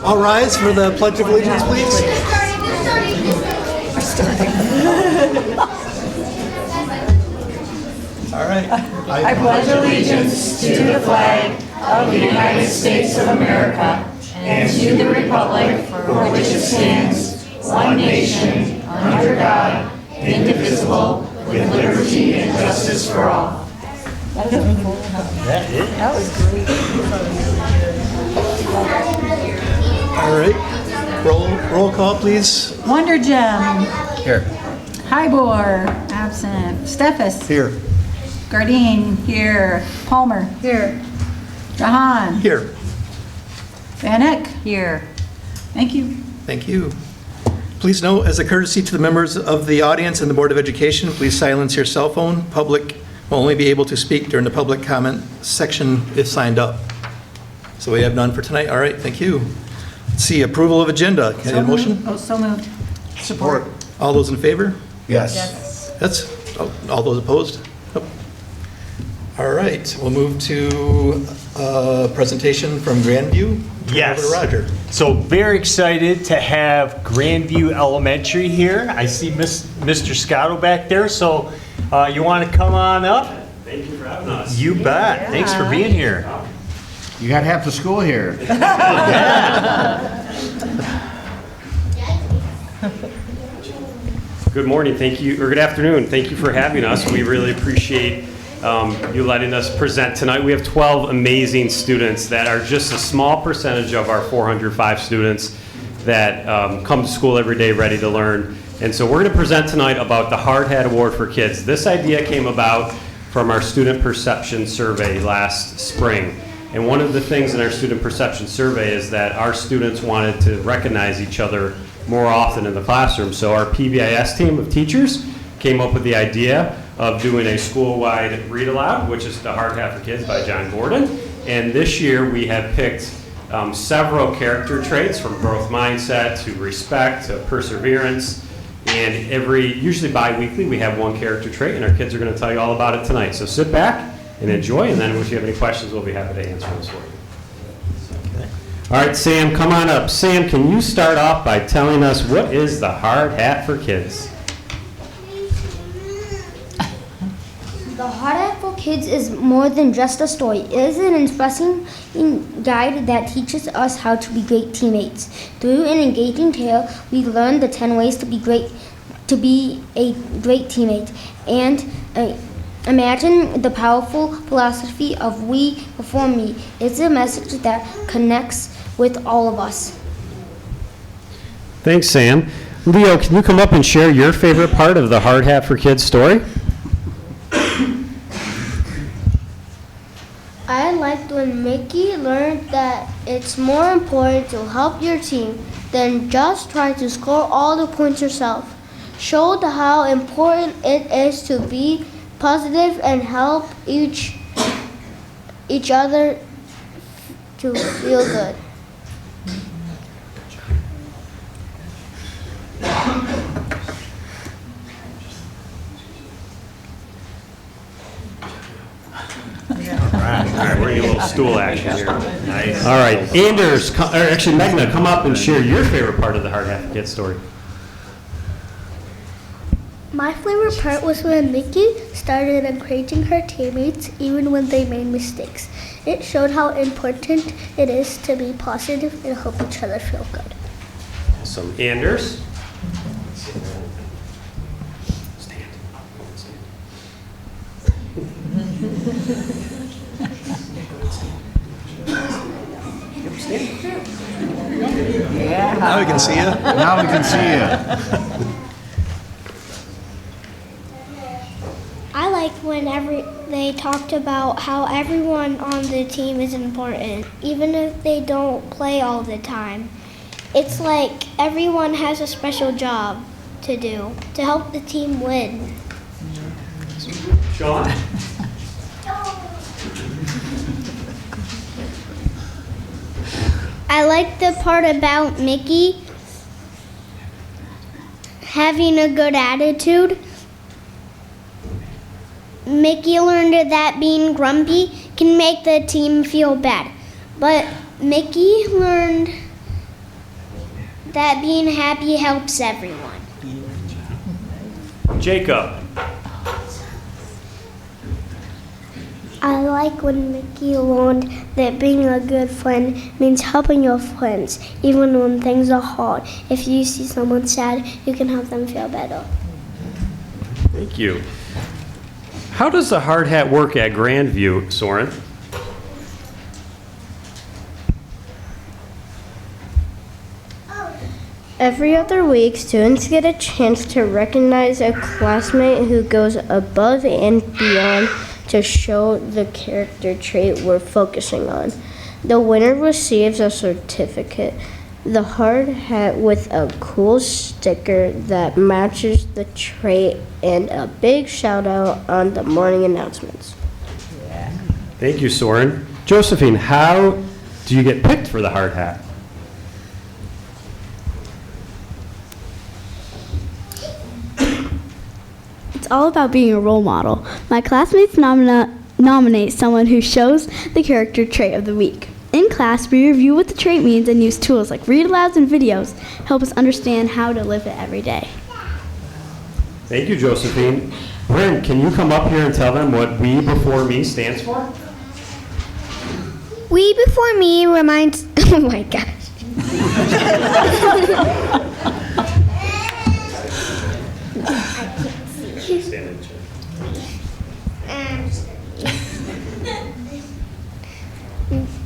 All rise for the Pledge of Allegiance, please. All right. I pledge allegiance to the flag of the United States of America and to the republic for which it stands, one nation, under God, indivisible, with liberty and justice for all. That was great. All right. Roll call, please. Wonder Gem. Here. Hybor, absent. Steffes. Here. Gardine, here. Palmer. Here. Jahan. Here. Van Eck. Here. Thank you. Thank you. Please note, as a courtesy to the members of the audience and the Board of Education, please silence your cell phone. Public will only be able to speak during the public comment section if signed up. So we have none for tonight. All right, thank you. Let's see, approval of agenda. Can I get a motion? Oh, so moved. Support. All those in favor? Yes. That's, all those opposed? Nope. All right, we'll move to a presentation from Grandville. Yes. Over to Roger. So very excited to have Grandview Elementary here. I see Mr. Scotto back there, so you want to come on up? Thank you for having us. You bet. Yeah. Thanks for being here. You got half the school here. Good morning, thank you, or good afternoon. Thank you for having us. We really appreciate you letting us present tonight. We have 12 amazing students that are just a small percentage of our 405 students that come to school every day ready to learn. And so we're going to present tonight about the Hard Hat Award for Kids. This idea came about from our student perception survey last spring. And one of the things in our student perception survey is that our students wanted to recognize each other more often in the classroom. So our PBIS team of teachers came up with the idea of doing a school-wide read aloud, which is The Hard Hat for Kids by John Gordon. And this year we have picked several character traits, from growth mindset to respect to perseverance. And usually bi-weekly, we have one character trait, and our kids are going to tell you all about it tonight. So sit back and enjoy, and then if you have any questions, we'll be happy to answer those for you. All right, Sam, come on up. Sam, can you start off by telling us what is the Hard Hat for Kids? The Hard Hat for Kids is more than just a story. It is an inspiring guide that teaches us how to be great teammates. Through an engaging tale, we learn the 10 ways to be a great teammate, and imagine the powerful philosophy of we before me. It's a message that connects with all of us. Thanks, Sam. Leo, can you come up and share your favorite part of the Hard Hat for Kids story? I liked when Mickey learned that it's more important to help your team than just try to score all the points yourself. Showed how important it is to be positive and help each other to feel good. All right, we're going to get a little stool action here. Nice. All right, Anders, Meghna, come up and share your favorite part of the Hard Hat for Kids story. My favorite part was when Mickey started encouraging her teammates even when they made mistakes. It showed how important it is to be positive and help each other feel good. Awesome. Anders? Yeah. Now we can see you. Now we can see you. I like when they talked about how everyone on the team is important, even if they don't play all the time. It's like everyone has a special job to do to help the team win. Sean? I like the part about Mickey having a good attitude. Mickey learned that being grumpy can make the team feel bad. But Mickey learned that being happy helps everyone. Jacob. I like when Mickey learned that being a good friend means helping your friends, even when things are hard. If you see someone sad, you can help them feel better. Thank you. How does the hard hat work at Grandview, Soren? Every other week, students get a chance to recognize a classmate who goes above and beyond to show the character trait we're focusing on. The winner receives a certificate, the hard hat with a cool sticker that matches the trait, and a big shout out on the morning announcements. Thank you, Soren. Josephine, how do you get picked for the hard hat? It's all about being a role model. My classmates nominate someone who shows the character trait of the week. In class, we review what the trait means and use tools like read-alouds and videos to help us understand how to live it every day. Thank you, Josephine. Bryn, can you come up here and tell them what We Before Me stands for? We Before Me reminds, oh my gosh.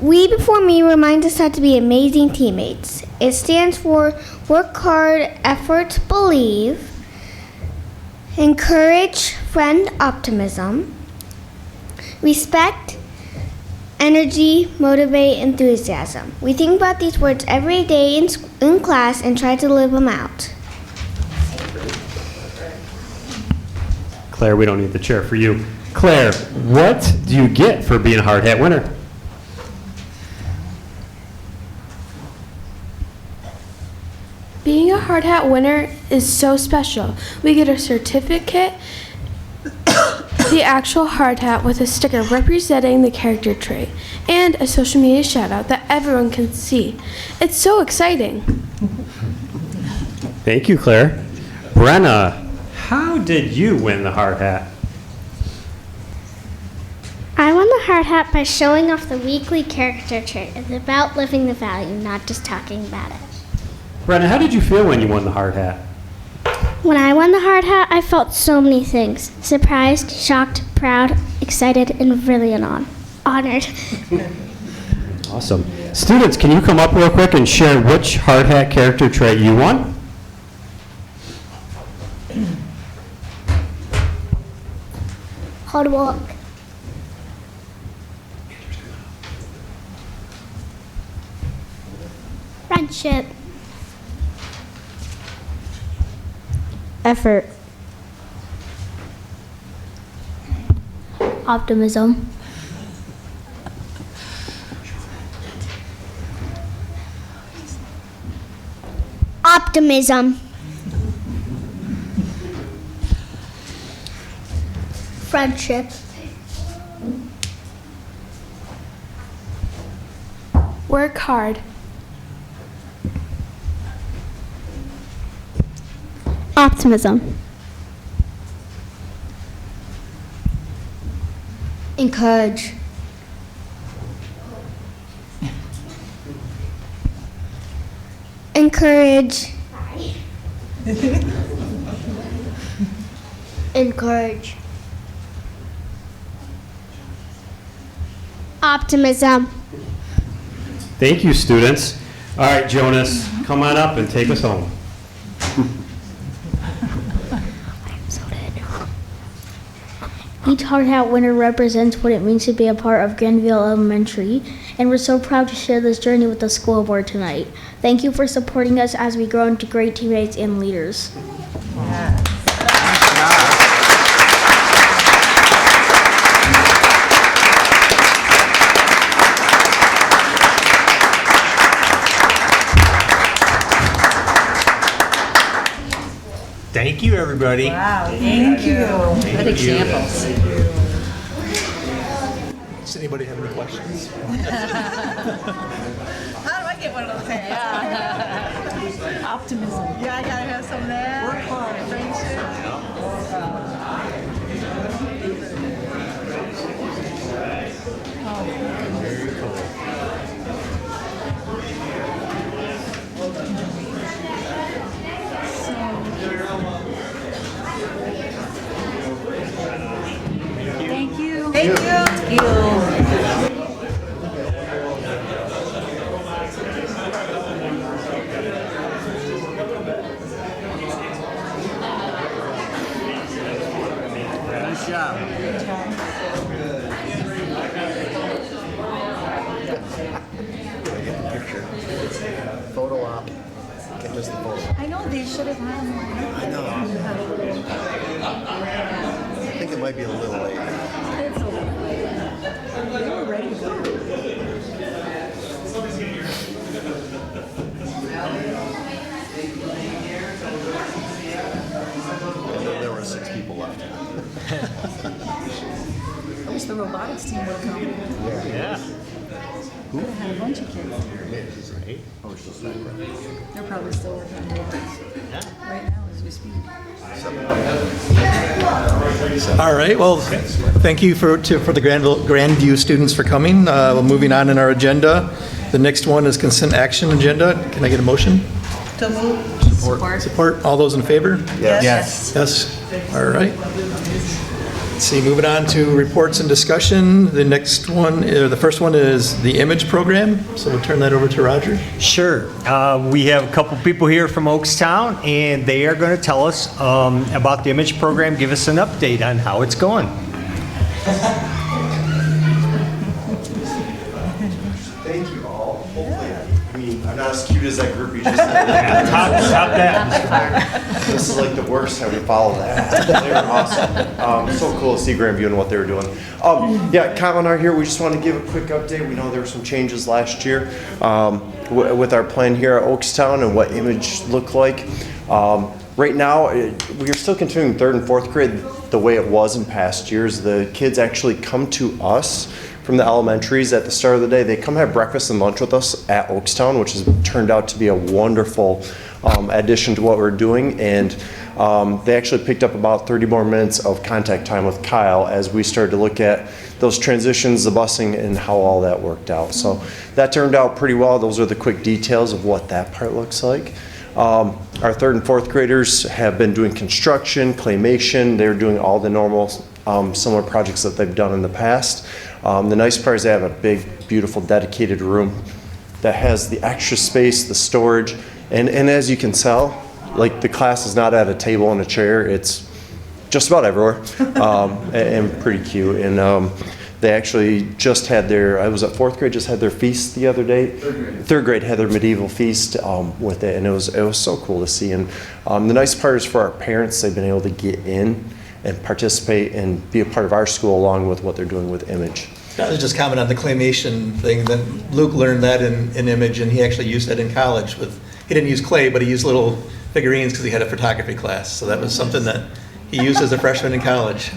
We Before Me reminds us how to be amazing teammates. It stands for work hard, effort, believe, encourage, friend, optimism, respect, energy, motivate, enthusiasm. We think about these words every day in class and try to live them out. Claire, we don't need the chair for you. Claire, what do you get for being a hard hat winner? Being a hard hat winner is so special. We get a certificate, the actual hard hat with a sticker representing the character trait, and a social media shout out that everyone can see. It's so exciting. Thank you, Claire. Brenna, how did you win the hard hat? I won the hard hat by showing off the weekly character trait. It's about living the value, not just talking about it. Brenna, how did you feel when you won the hard hat? When I won the hard hat, I felt so many things. Surprised, shocked, proud, excited, and really honored. Awesome. Students, can you come up real quick and share which hard hat character trait you won? Hard work. Friendship. Effort. Optimism. Optimism. Friendship. Work hard. Optimism. Encourage. Encourage. Encourage. Optimism. Thank you, students. All right, Jonas, come on up and take us home. Each hard hat winner represents what it means to be a part of Grandville Elementary, and we're so proud to share this journey with the school board tonight. Thank you for supporting us as we grow into great teammates and leaders. Thank you, everybody. Wow, thank you. Good examples. Does anybody have any questions? How do I get one of those hands? Yeah. Optimism. Yeah, I gotta have some of that. Work hard. Very cool. Thank you. Thank you. Nice job. Get the picture. Photo op. Get just the photo. I know they should have had one. I know. I think it might be a little late. It's a little late. They were ready to go. And then there were 6 people left. I wish the robotics team would come. Yeah. Would have had a bunch of kids. Right. Oh, it's just that right. They're probably still working on robots right now as we speak. All right, well, thank you for the Grandview students for coming. Well, moving on in our agenda, the next one is consent action agenda. Can I get a motion? To move. Support. All those in favor? Yes. Yes. All right. Let's see, moving on to reports and discussion. The next one, the first one is the image program. So we'll turn that over to Roger. Sure. We have a couple people here from Oakstown, and they are going to tell us about the image program, give us an update on how it's going. Thank you all. Hopefully, I mean, I'm not as cute as that group you just said. Top that. This is like the worst time to follow that. They were awesome. So cool to see Grandview and what they were doing. Yeah, Kyle and I are here. We just want to give a quick update. We know there were some changes last year with our plan here at Oakstown and what image looked like. Right now, we are still continuing 3rd and 4th grade the way it was in past years. The kids actually come to us from the elementaries at the start of the day. They come have breakfast and lunch with us at Oakstown, which has turned out to be a wonderful addition to what we're doing. And they actually picked up about 30 more minutes of contact time with Kyle as we started to look at those transitions, the busing, and how all that worked out. So that turned out pretty well. Those are the quick details of what that part looks like. Our 3rd and 4th graders have been doing construction, claymation. They're doing all the normal similar projects that they've done in the past. The nice part is they have a big, beautiful, dedicated room that has the extra space, the storage, and as you can tell, like the class is not at a table and a chair. It's just about everywhere, and pretty cute. And they actually just had their, I was at 4th grade, just had their feast the other day. 3rd grade had their medieval feast with it, and it was so cool to see. And the nice part is for our parents, they've been able to get in and participate and be a part of our school along with what they're doing with image. I was just comment on the claymation thing. That Luke learned that in image, and he actually used that in college. He didn't use clay, but he used little figurines because he had a photography class. So that was something that he used as a freshman in college.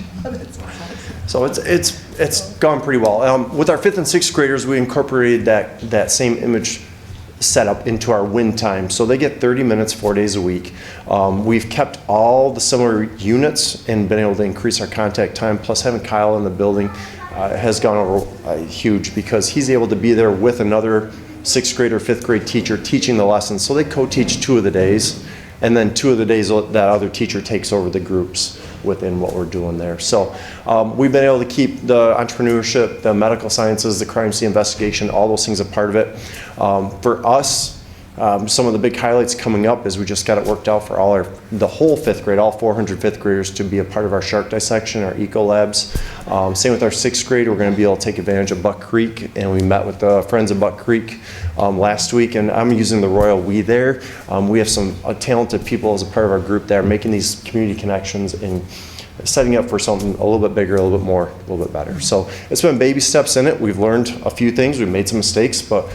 So it's gone pretty well. With our 5th and 6th graders, we incorporated that same image setup into our win time. So they get 30 minutes 4 days a week. We've kept all the similar units and been able to increase our contact time. Plus having Kyle in the building has gone over huge because he's able to be there with another 6th grade or 5th grade teacher teaching the lessons. So they co-teach 2 of the days, and then 2 of the days that other teacher takes over the groups within what we're doing there. So we've been able to keep the entrepreneurship, the medical sciences, the crime scene investigation, all those things a part of it. For us, some of the big highlights coming up is we just got it worked out for the whole 5th grade, all 400 5th graders to be a part of our shark dissection, our eco labs. Same with our 6th grade, we're going to be able to take advantage of Buck Creek, and we met with the friends of Buck Creek last week, and I'm using the royal we there. We have some talented people as a part of our group that are making these community connections and setting up for something a little bit bigger, a little bit more, a little bit better. So it's been baby steps in it. We've learned a few things, we've made some mistakes, but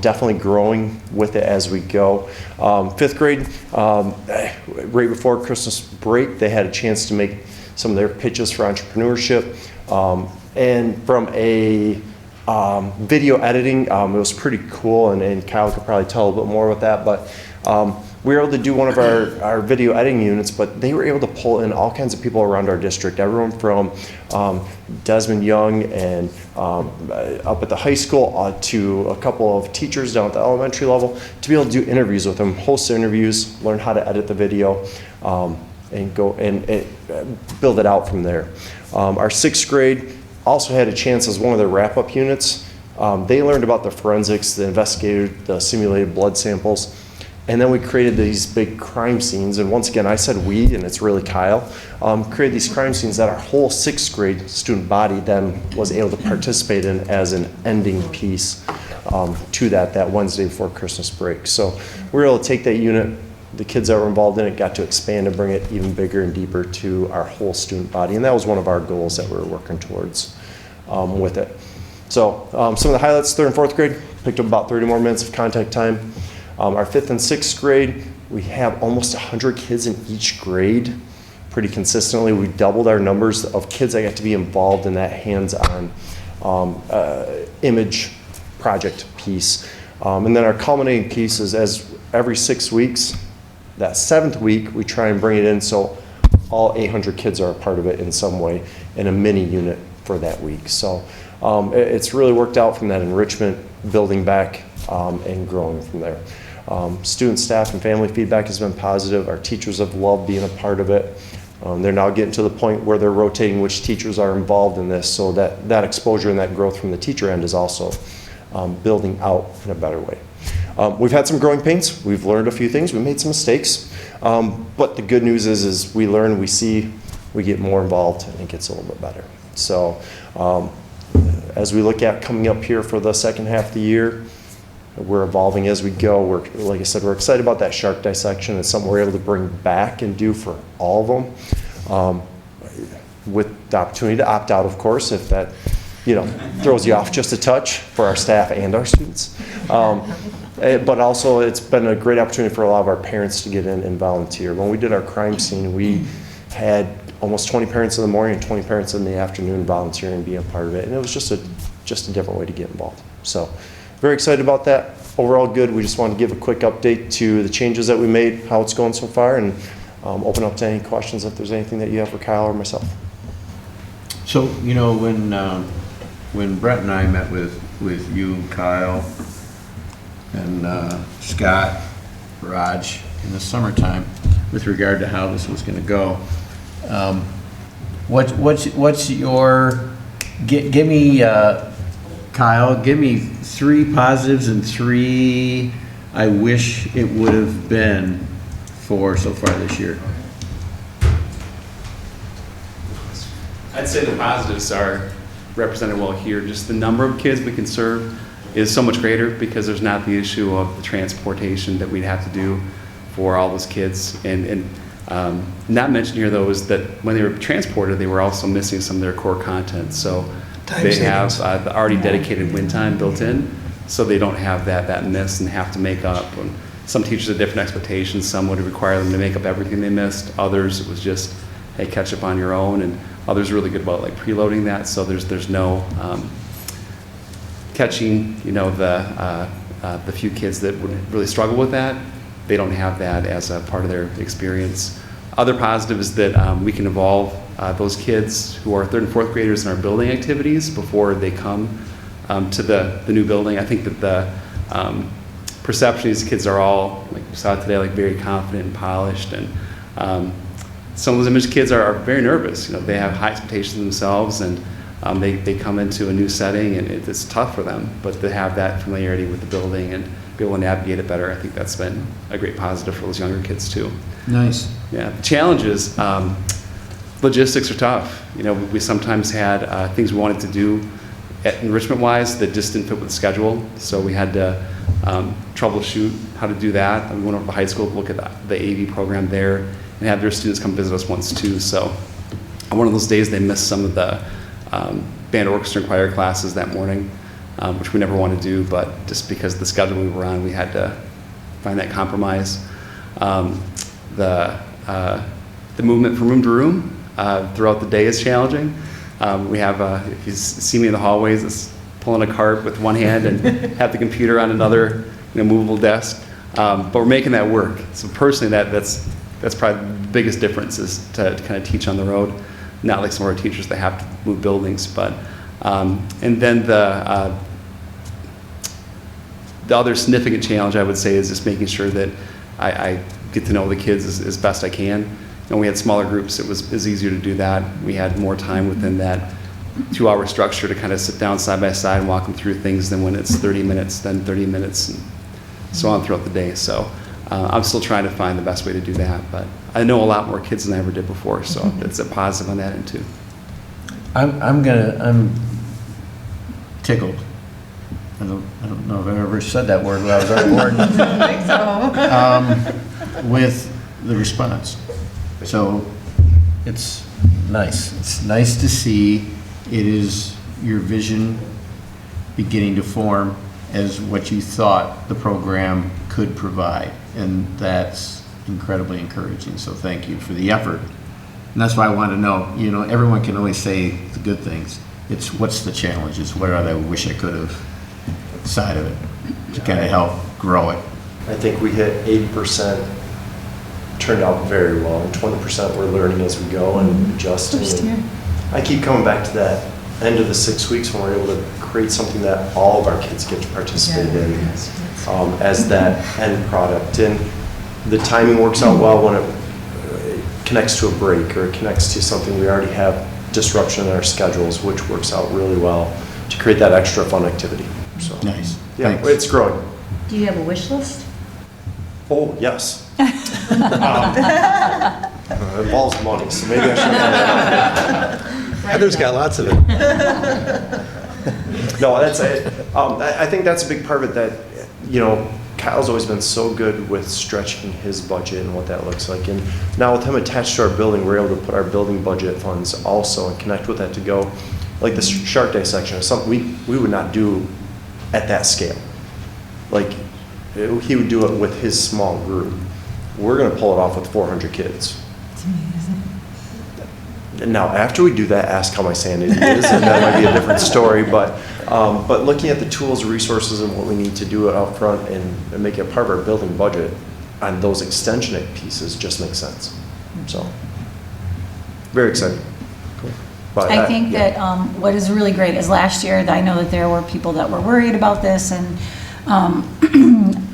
definitely growing with it as we go. 5th grade, right before Christmas break, they had a chance to make some of their pitches for entrepreneurship. And from a video editing, it was pretty cool, and Kyle could probably tell a little bit more about that, but we were able to do one of our video editing units, but they were able to pull in all kinds of people around our district, everyone from Desmond Young and up at the high school to a couple of teachers down at the elementary level, to be able to do interviews with them, host interviews, learn how to edit the video, and go and build it out from there. Our 6th grade also had a chance as one of their wrap-up units. They learned about the forensics, the investigated, the simulated blood samples, and then we created these big crime scenes. And once again, I said we, and it's really Kyle, created these crime scenes that our whole 6th grade student body then was able to participate in as an ending piece to that Wednesday before Christmas break. So we were able to take that unit, the kids that were involved in it got to expand and bring it even bigger and deeper to our whole student body. And that was one of our goals that we were working towards with it. So some of the highlights, 3rd and 4th grade, picked up about 30 more minutes of contact time. Our 5th and 6th grade, we have almost 100 kids in each grade pretty consistently. We doubled our numbers of kids that got to be involved in that hands-on image project piece. And then our culminating piece is as every 6 weeks, that 7th week, we try and bring it in so all 800 kids are a part of it in some way in a mini unit for that week. So it's really worked out from that enrichment, building back, and growing from there. Student, staff, and family feedback has been positive. Our teachers have loved being a part of it. They're now getting to the point where they're rotating which teachers are involved in this, so that exposure and that growth from the teacher end is also building out in a better way. We've had some growing pains. We've learned a few things. We made some mistakes. But the good news is we learn, we see, we get more involved, and it gets a little bit better. So as we look at coming up here for the second half of the year, we're evolving as we go. Like I said, we're excited about that shark dissection. It's something we're able to bring back and do for all of them, with the opportunity to opt out, of course, if that throws you off just a touch for our staff and our students. But also, it's been a great opportunity for a lot of our parents to get in and volunteer. When we did our crime scene, we had almost 20 parents in the morning and 20 parents in the afternoon volunteering and being a part of it. And it was just a different way to get involved. So very excited about that. Overall good. We just wanted to give a quick update to the changes that we made, how it's going so far, and open up to any questions if there's anything that you have for Kyle or myself. So, when Brett and I met with you, Kyle, and Scott, Raj, in the summertime, with regard to how this was going to go, what's your, give me, Kyle, give me 3 positives and 3 I wish it would have been for so far this year. I'd say the positives are represented well here. Just the number of kids we can serve is so much greater because there's not the issue of the transportation that we'd have to do for all those kids. And not mentioned here, though, is that when they were transported, they were also missing some of their core content. So they have the already dedicated win time built in, so they don't have that miss and have to make up. And some teachers have different expectations. Some would require them to make up everything they missed. Others, it was just, hey, catch up on your own. And others are really good about preloading that, so there's no catching the few kids that would really struggle with that. They don't have that as a part of their experience. Other positive is that we can involve those kids who are 3rd and 4th graders in our building activities before they come to the new building. I think that the perception of these kids are all, like you saw today, very confident and polished, and some of those image kids are very nervous. They have high expectations themselves, and they come into a new setting, and it's tough for them. But to have that familiarity with the building and be able to navigate it better, I think that's been a great positive for those younger kids too. Nice. Yeah. The challenge is logistics are tough. We sometimes had things we wanted to do enrichment-wise that just didn't fit with the schedule, so we had to troubleshoot how to do that. We went over to the high school to look at the AV program there and have their students come visit us once too. So on one of those days, they missed some of the band, orchestra, and choir classes that morning, which we never want to do, but just because of the schedule we were on, we had to find that compromise. The movement from room to room throughout the day is challenging. We have, if you see me in the hallways, it's pulling a cart with one hand and have the computer on another, movable desk. But we're making that work. So personally, that's probably the biggest difference, is to kind of teach on the road. Not like some of our teachers that have to move buildings, but and then the other significant challenge, I would say, is just making sure that I get to know the kids as best I can. When we had smaller groups, it was easier to do that. We had more time within that 2-hour structure to kind of sit down side by side and walk them through things than when it's 30 minutes, then 30 minutes, and so on throughout the day. So I'm still trying to find the best way to do that, but I know a lot more kids than I ever did before, so it's a positive on that end too. I'm tickled. I don't know if I've ever said that word when I was on board. I think so. With the response. So it's nice. It's nice to see it is your vision beginning to form as what you thought the program could provide. And that's incredibly encouraging. So thank you for the effort. And that's why I want to know, everyone can always say the good things. It's what's the challenges? What are they? Wish I could have side of it to kind of help grow it. I think we hit 80%, turned out very well, and 20% we're learning as we go and adjusting. And I keep coming back to that end of the 6 weeks when we're able to create something that all of our kids get to participate in as that end product. And the timing works out well when it connects to a break or it connects to something we already have disruption in our schedules, which works out really well to create that extra fun activity. So, nice. Yeah, Thanks. it's growing. Do you have a wish list? Oh, yes. It involves money, so maybe I should. Heather's got lots of it. No, that's it. I think that's a big part of it that, Kyle's always been so good with stretching his budget and what that looks like. And now with him attached to our building, we're able to put our building budget funds also and connect with that to go. Like the Shark Day section is something we would not do at that scale. Like, he would do it with his small group. We're going to pull it off with 400 kids. It's amazing. Now, after we do that, ask how my sanity is, and that might be a different story. But looking at the tools, resources, and what we need to do it up front and make it part of our building budget on those extension pieces just makes sense. So, very exciting. Cool. But I think that what is really great is last year, I know that there were people that were worried about this, and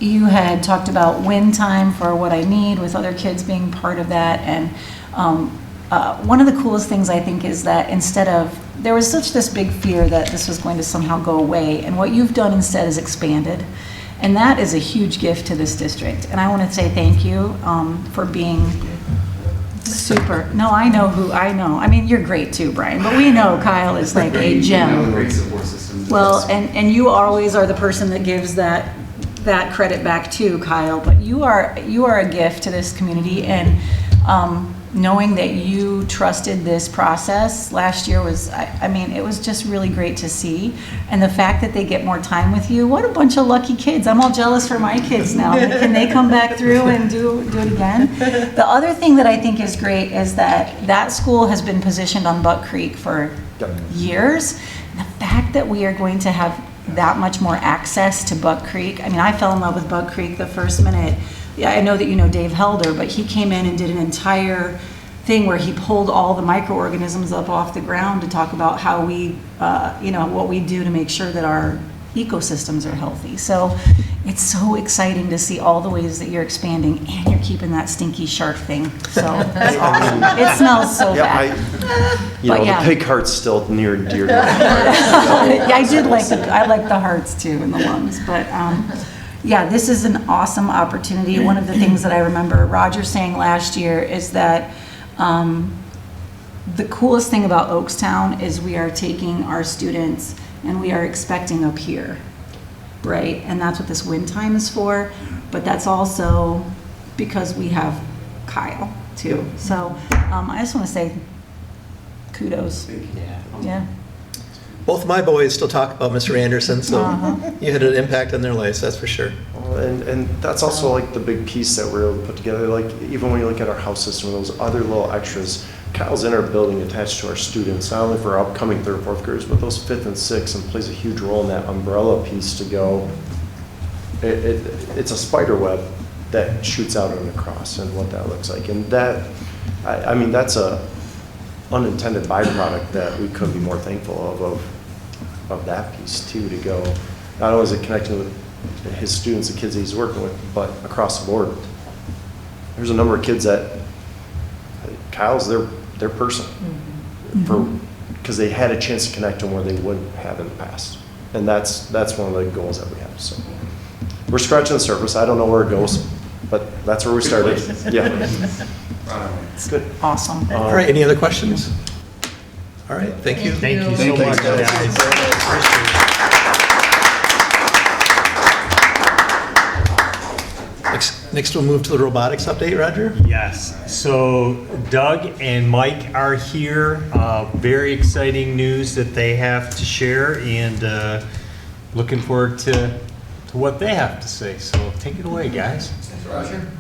you had talked about win time for what I need with other kids being part of that. And one of the coolest things I think is that instead of, there was such this big fear that this was going to somehow go away, and what you've done instead is expanded. And that is a huge gift to this district. And I want to say thank you for being super. No, I know. I mean, you're great too, Brian, but we know Kyle is like a gem. Great support system. Well, and you always are the person that gives that credit back to Kyle, but you are a gift to this community, and knowing that you trusted this process last year was, I mean, it was just really great to see. And the fact that they get more time with you, what a bunch of lucky kids. I'm all jealous for my kids now. Can they come back through and do it again? The other thing that I think is great is that school has been positioned on Buck Creek for years. And the fact that we are going to have that much more access to Buck Creek. I mean, I fell in love with Buck Creek the first minute. Yeah, I know that you know Dave Helder, but he came in and did an entire thing where he pulled all the microorganisms up off the ground to talk about how we, what we do to make sure that our ecosystems are healthy. So it's so exciting to see all the ways that you're expanding, and you're keeping that stinky shark thing. So it's awesome. It smells so bad. The pig heart's still near and dear to me. Yeah, I like the hearts too and the lungs, but yeah, this is an awesome opportunity. One of the things that I remember Roger saying last year is that the coolest thing about Oakstown is we are taking our students and we are expecting up here, right? And that's what this win time is for, but that's also because we have Kyle too. So I just want to say kudos. Yeah. Both of my boys still talk about Mr. Anderson, so you had an impact on their lives, that's for sure. And that's also like the big piece that we're able to put together. Like even when you look at our house system, those other little extras, Kyle's in our building attached to our students, not only for our upcoming third and fourth graders, but those fifth and sixth, and plays a huge role in that umbrella piece to go. It's a spider web that shoots out and across, and what that looks like. And that, I mean, that's a unintended byproduct that we couldn't be more thankful of that piece too, to go. Not only is it connecting with his students, the kids that he's working with, but across the board. There's a number of kids that Kyle's their person, because they had a chance to connect to him where they wouldn't have in the past. And that's one of the goals that we have. So we're scratching the surface. I don't know where it goes, but that's where we started. Yeah. Good. Awesome. All right, any other questions? All right, thank you. Thank you so much, guys. Next we'll move to the robotics update, Roger. Yes, so Doug and Mike are here. Very exciting news that they have to share, and looking forward to what they have to say. So take it away, guys. Thanks, Roger.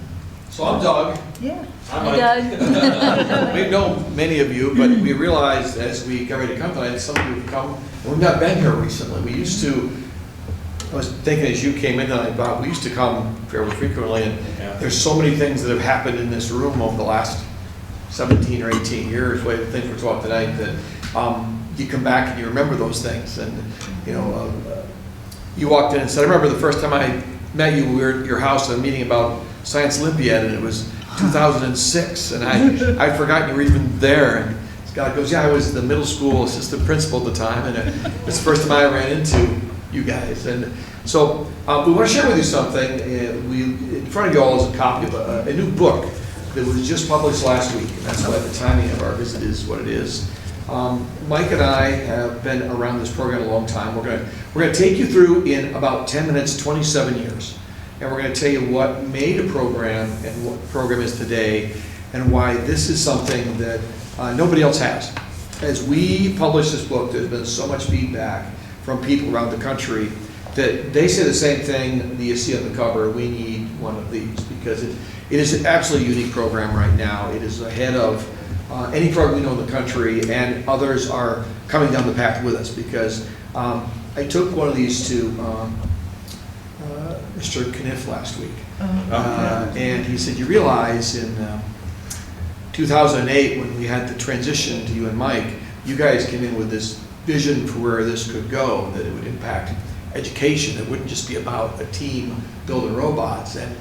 So I'm Doug. Yeah. I'm Mike. We've known many of you, but we realized as we got ready to come tonight, some of you have come, and we've not been here recently. We used to, I was thinking as you came in tonight, Bob, we used to come fairly frequently, and there's so many things that have happened in this room over the last 17 or 18 years, way the things we're talking tonight, that you come back and you remember those things. And, you know, you walked in and said, I remember the first time I met you, we were at your house at a meeting about Science Olympiad, and it was 2006, and I'd forgotten you were even there. And Scott goes, yeah, I was the middle school assistant principal at the time, and it's the first time I ran into you guys. And so we want to share with you something. In front of you all is a copy of a new book that was just published last week, and that's why the timing of our visit is what it is. Mike and I have been around this program a long time. We're going to take you through in about 10 minutes 27 years, and we're going to tell you what made a program and what the program is today, and why this is something that nobody else has. As we publish this book, there's been so much feedback from people around the country that they say the same thing that you see on the cover. We need one of these, because it is an absolutely unique program right now. It is ahead of any program we know in the country, and others are coming down the path with us, because I took one of these to Mr. Kniff last week. And he said, you realize in 2008, when we had the transition to you and Mike, you guys came in with this vision for where this could go, that it would impact education. It wouldn't just be about a team building robots. And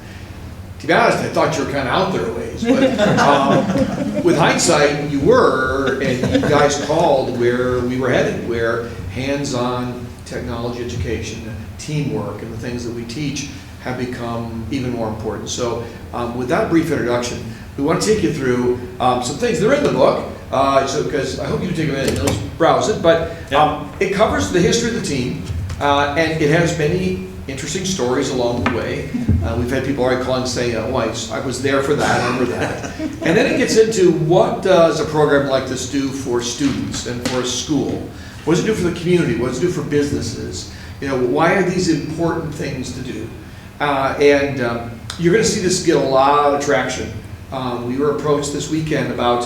to be honest, I thought you were kind of out there a ways, but with hindsight, you were, and you guys called where we were headed, where hands-on technology education, teamwork, and the things that we teach have become even more important. So with that brief introduction, we want to take you through some things. They're in the book, because I hope you take a minute and just browse it, but it covers the history of the team, and it has many interesting stories along the way. We've had people already calling and saying, oh, I was there for that, I remember that. And then it gets into what does a program like this do for students and for a school? What does it do for the community? What does it do for businesses? You know, why are these important things to do? And you're going to see this get a lot of traction. We were approached this weekend about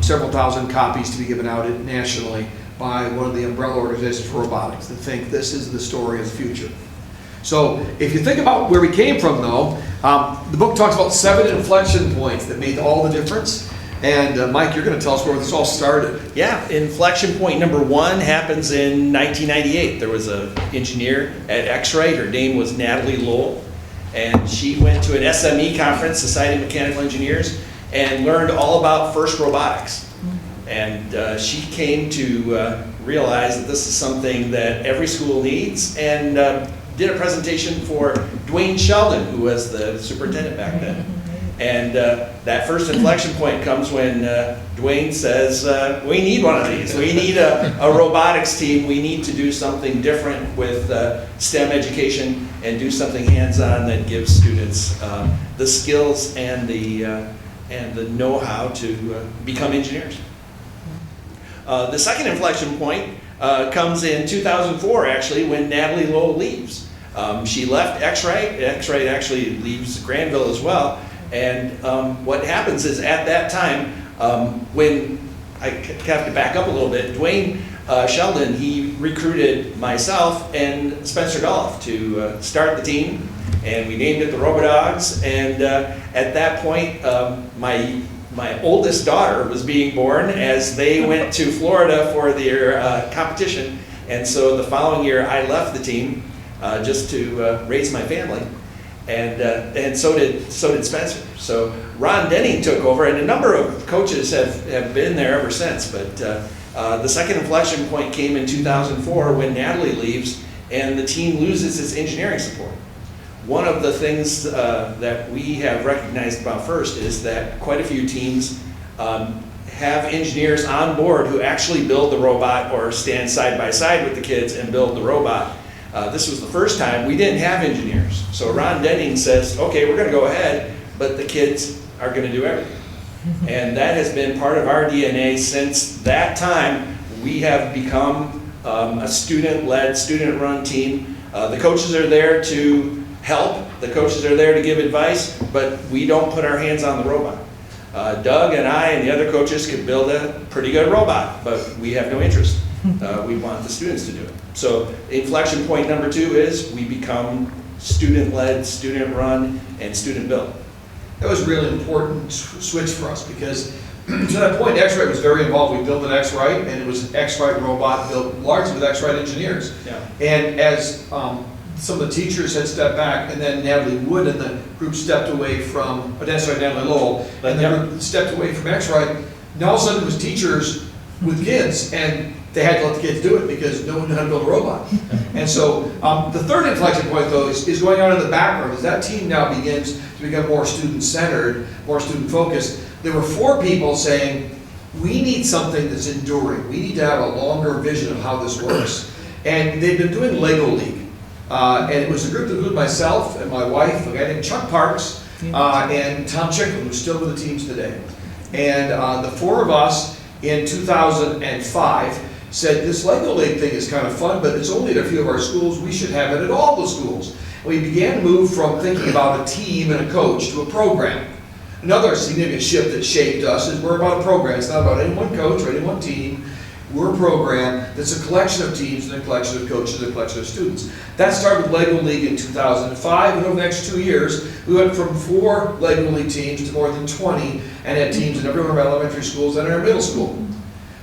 several thousand copies to be given out nationally by one of the umbrella organizations for robotics that think this is the story of the future. So if you think about where we came from, though, the book talks about 7 inflection points that made all the difference. And Mike, you're going to tell us where this all started. Yeah, inflection point number 1 happens in 1998. There was an engineer at X-Ray. Her name was Natalie Lowell. And she went to an SME conference, Society of Mechanical Engineers, and learned all about FIRST robotics. And she came to realize that this is something that every school needs, and did a presentation for Dwayne Sheldon, who was the superintendent back then. And that first inflection point comes when Dwayne says, we need one of these. We need a robotics team. We need to do something different with STEM education and do something hands-on that gives students the skills and the know-how to become engineers. The second inflection point comes in 2004, actually, when Natalie Lowell leaves. She left X-Ray. X-Ray actually leaves Grandville as well. And what happens is, at that time, When I have to back up a little bit, Dwayne Sheldon, he recruited myself and Spencer Dolph to start the team, and we named it the RoboDogs. And at that point, my oldest daughter was being born as they went to Florida for their competition. And so the following year, I left the team just to raise my family, and so did Spencer. So Ron Denning took over, and a number of coaches have been there ever since. But the second inflection point came in 2004 when Natalie leaves, and the team loses its engineering support. One of the things that we have recognized about FIRST is that quite a few teams have engineers on board who actually build the robot or stand side by side with the kids and build the robot. This was the first time we didn't have engineers. So Ron Denning says, okay, we're going to go ahead, but the kids are going to do everything. And that has been part of our DNA since that time. We have become a student-led, student-run team. The coaches are there to help. The coaches are there to give advice, but we don't put our hands on the robot. Doug and I and the other coaches could build a pretty good robot, but we have no interest. We want the students to do it. So inflection point number 2 is we become student-led, student-run, and student-built. That was a really important switch for us because to that point, X-Rite was very involved. We built an X-Rite, and it was an X-Rite robot built largely with X-Rite engineers. Yeah. And as some of the teachers had stepped back, and then Natalie Wood and the group stepped away from, Natalie Lowell, and the group stepped away from X-Rite, now all of a sudden it was teachers with kids, and they had to let the kids do it because no one knew how to build a robot. And so the third inflection point, though, is going on in the background. As that team now begins to become more student-centered, more student-focused, there were 4 people saying, we need something that's enduring. We need to have a longer vision of how this works. And they've been doing Lego League. And it was a group that included myself and my wife, a guy named Chuck Parks, and Tom Chicklin, who's still with the teams today. And the 4 of us in 2005 said, this Lego League thing is kind of fun, but it's only at a few of our schools. We should have it at all the schools. And we began to move from thinking about a team and a coach to a program. Another significant shift that shaped us is we're about a program. It's not about any one coach or any one team. We're a program that's a collection of teams and a collection of coaches and a collection of students. That started with Lego League in 2005, and over the next 2 years, we went from 4 Lego League teams to more than 20, and had teams in every one of our elementary schools and in our middle school.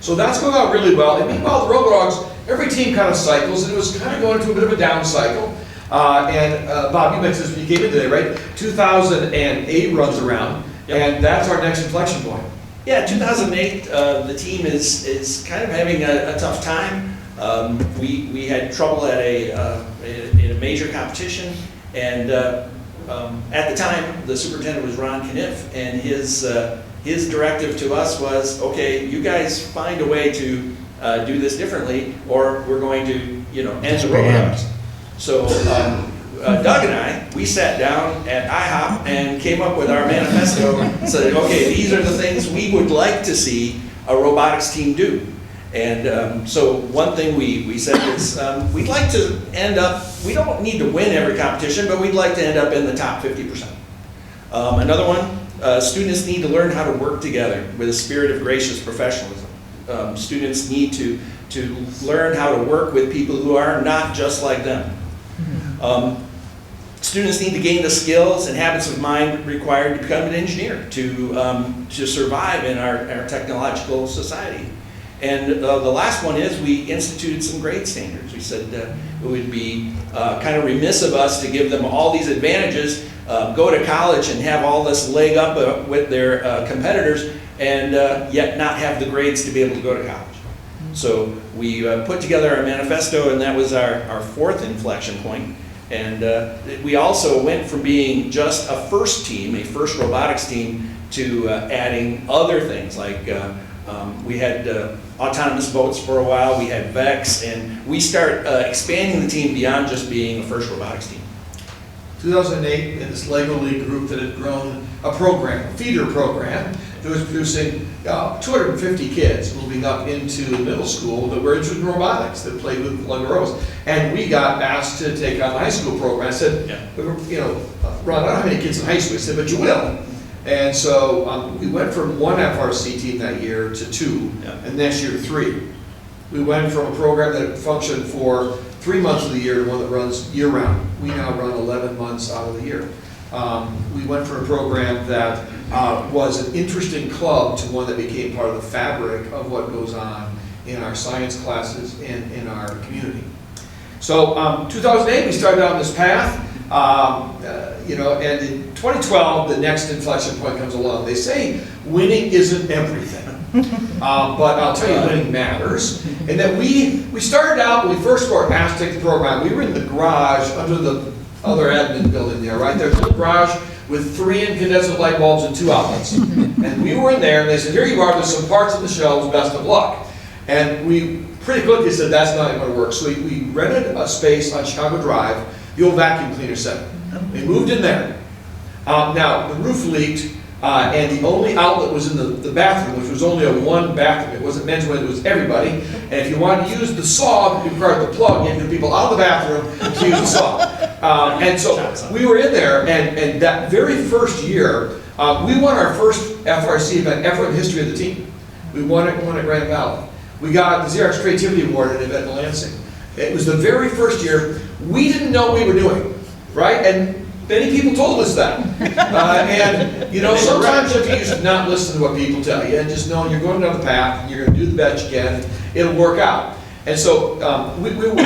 So that's going out really well. And meanwhile, the RoboDogs, every team kind of cycles, and it was kind of going into a bit of a down cycle. Bob, you mentioned this when you came in today, right? 2008 runs around, and that's our next inflection point. Yeah, 2008, the team is kind of having a tough time. We had trouble at in a major competition, and at the time, the superintendent was Ron Kniff, and his directive to us was, okay, you guys find a way to do this differently, or we're going to, end the RoboDogs. So Doug and I, we sat down at IHOP and came up with our manifesto and said, okay, these are the things we would like to see a robotics team do. And so one thing we said is we'd like to end up, we don't need to win every competition, but we'd like to end up in the top 50%. Another one, students need to learn how to work together with a spirit of gracious professionalism. Students need to learn how to work with people who are not just like them. Students need to gain the skills and habits of mind required to become an engineer, to survive in our technological society. And the last one is we instituted some grade standards. We said it would be kind of remiss of us to give them all these advantages, go to college and have all this leg up with their competitors, and yet not have the grades to be able to go to college. So we put together a manifesto, and that was our 4th inflection point. And we also went from being just a FIRST team, a FIRST robotics team, to adding other things like we had autonomous boats for a while, we had VEX, and we start expanding the team beyond just being a FIRST robotics team. 2008, in this Lego League group that had grown a program, a feeder program, that was producing 250 kids moving up into middle school that were interested in robotics, that played with Lego robots. And we got asked to take on the high school program. I said, Ron, I don't have any kids in high school. I said, but you will. And so we went from one FRC team that year to 2, and next year to 3. We went from a program that functioned for 3 months of the year to one that runs year-round. We now run 11 months out of the year. We went from a program that was an interesting club to one that became part of the fabric of what goes on in our science classes and in our community. So 2008, we started down this path, and in 2012, the next inflection point comes along. They say winning isn't everything. But I'll tell you, winning matters. And that we started out, when we first were asked to take the program, we were in the garage under the other admin building there, right? There's a little garage with 3 incandescent light bulbs and 2 outlets. And we were in there, and they said, here you are, there's some parts on the shelves, best of luck. And we pretty quickly said, that's not going to work. So we rented a space on Chicago Drive, the old vacuum cleaner center. We moved in there. Now, the roof leaked, and the only outlet was in the bathroom, which was only a 1 bathroom. It wasn't men's room, it was everybody. And if you wanted to use the saw, you required the plug. You had to get people out of the bathroom to use the saw. And so we were in there, and that very first year, we won our first FRC event ever in the history of the team. We won at Grandville. We got the Xerox Creativity Award at an event in Lansing. It was the very first year. We didn't know what we were doing, right? And many people told us that. And, sometimes if you just not listen to what people tell you and just know you're going down the path and you're going to do the best you can, it'll work out. And so we were going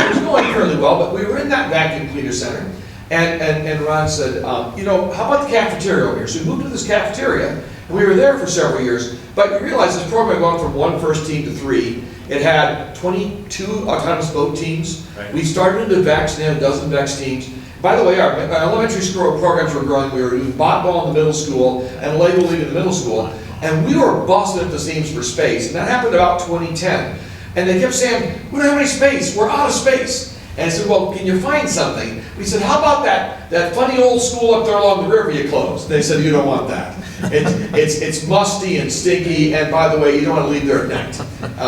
fairly well, but we were in that vacuum cleaner center. And Ron said, how about the cafeteria over here? So we moved to this cafeteria, and we were there for several years. But we realized this program had gone from 1 first team to 3. It had 22 autonomous boat teams. Right. We started into VEX, and had a dozen VEX teams. By the way, our elementary school programs were growing. We were doing bot-ball in the middle school and Lego League in the middle school. And we were busting at the seams for space. And that happened about 2010. And they kept saying, we don't have any space. We're out of space. And I said, well, can you find something? We said, how about that funny old school up there along the river you closed? They said, you don't want that. It's musty and stinky, and by the way, you don't want to leave there at night.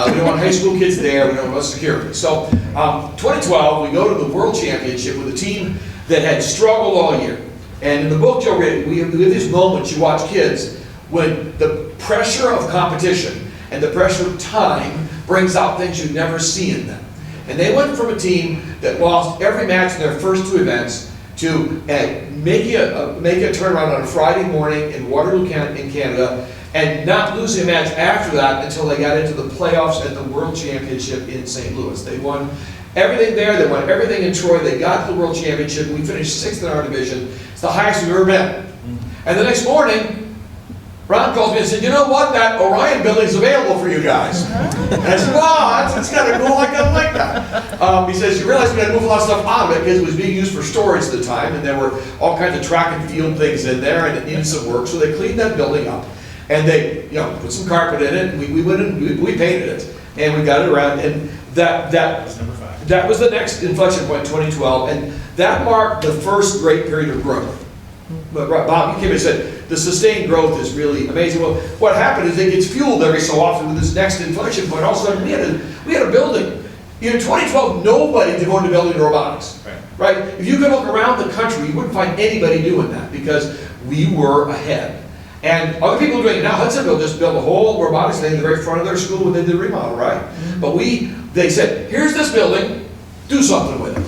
We don't want high school kids there, we don't want security. So 2012, we go to the World Championship with a team that had struggled all year. And in the book, Joe, we have these moments you watch kids when the pressure of competition and the pressure of time brings out things you never see in them. And they went from a team that lost every match in their first 2 events to making a turnaround on a Friday morning in Waterloo, in Canada, and not losing a match after that until they got into the playoffs at the World Championship in St. Louis. They won everything there. They won everything in Troy. They got to the World Championship. We finished 6th in our division. It's the highest we've ever been. And the next morning, Ron calls me and said, you know what, that Orion building's available for you guys. And I said, wow, that's kind of cool, I kind of like that. He says, you realize we had to move a lot of stuff out of it because it was being used for storage at the time, and there were all kinds of track and field things in there, and it needed some work, so they cleaned that building up. And they, put some carpet in it, and we went in, we painted it, and we got it around, and that was the next inflection point, 2012, and that marked the first great period of growth. But Bob, you came and said, the sustained growth is really amazing. Well, what happened is it gets fueled every so often with this next inflection point. All of a sudden, we had a building. In 2012, nobody devoted to building robotics. Right? If you could look around the country, you wouldn't find anybody doing that because we were ahead. And other people are doing it now. Hudsonville just built a whole robotics thing at the very front of their school when they did the remodel, right? But they said, here's this building, do something with it.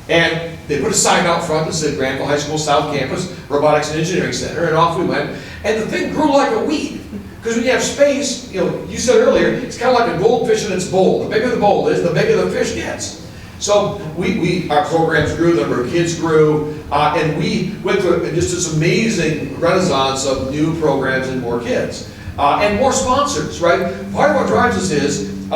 And they put a sign out front that said Grandville High School South Campus Robotics and Engineering Center, and off we went. And the thing grew like a weed. Because when you have space, you said earlier, it's kind of like a goldfish in its bowl. The bigger the bowl is, the bigger the fish gets. So our programs grew, the number of kids grew, and we went through just this amazing renaissance of new programs and more kids. And more sponsors, right? Part of what drives us is,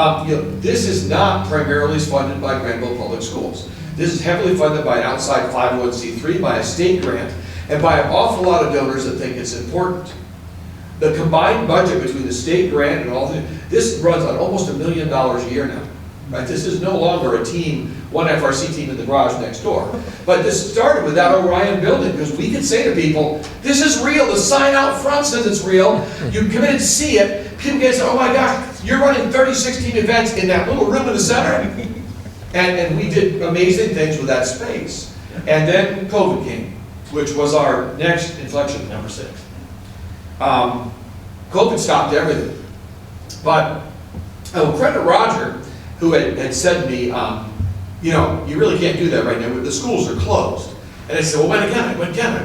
this is not primarily funded by Grandville Public Schools. This is heavily funded by an outside 501c3, by a state grant, and by an awful lot of donors that think it's important. The combined budget between the state grant and all this runs on almost $1 million a year now. Right? This is no longer a team, one FRC team in the garage next door. But this started with that Orion building because we could say to people, this is real. The sign out front says it's real. You come in and see it. People can say, oh my gosh, you're running 36 team events in that little room in the center. And we did amazing things with that space. And then COVID came, which was our next inflection, number 6. COVID stopped everything. But I will credit Roger, who had said to me, you know, you really can't do that right now. The schools are closed. And I said, well, when can I?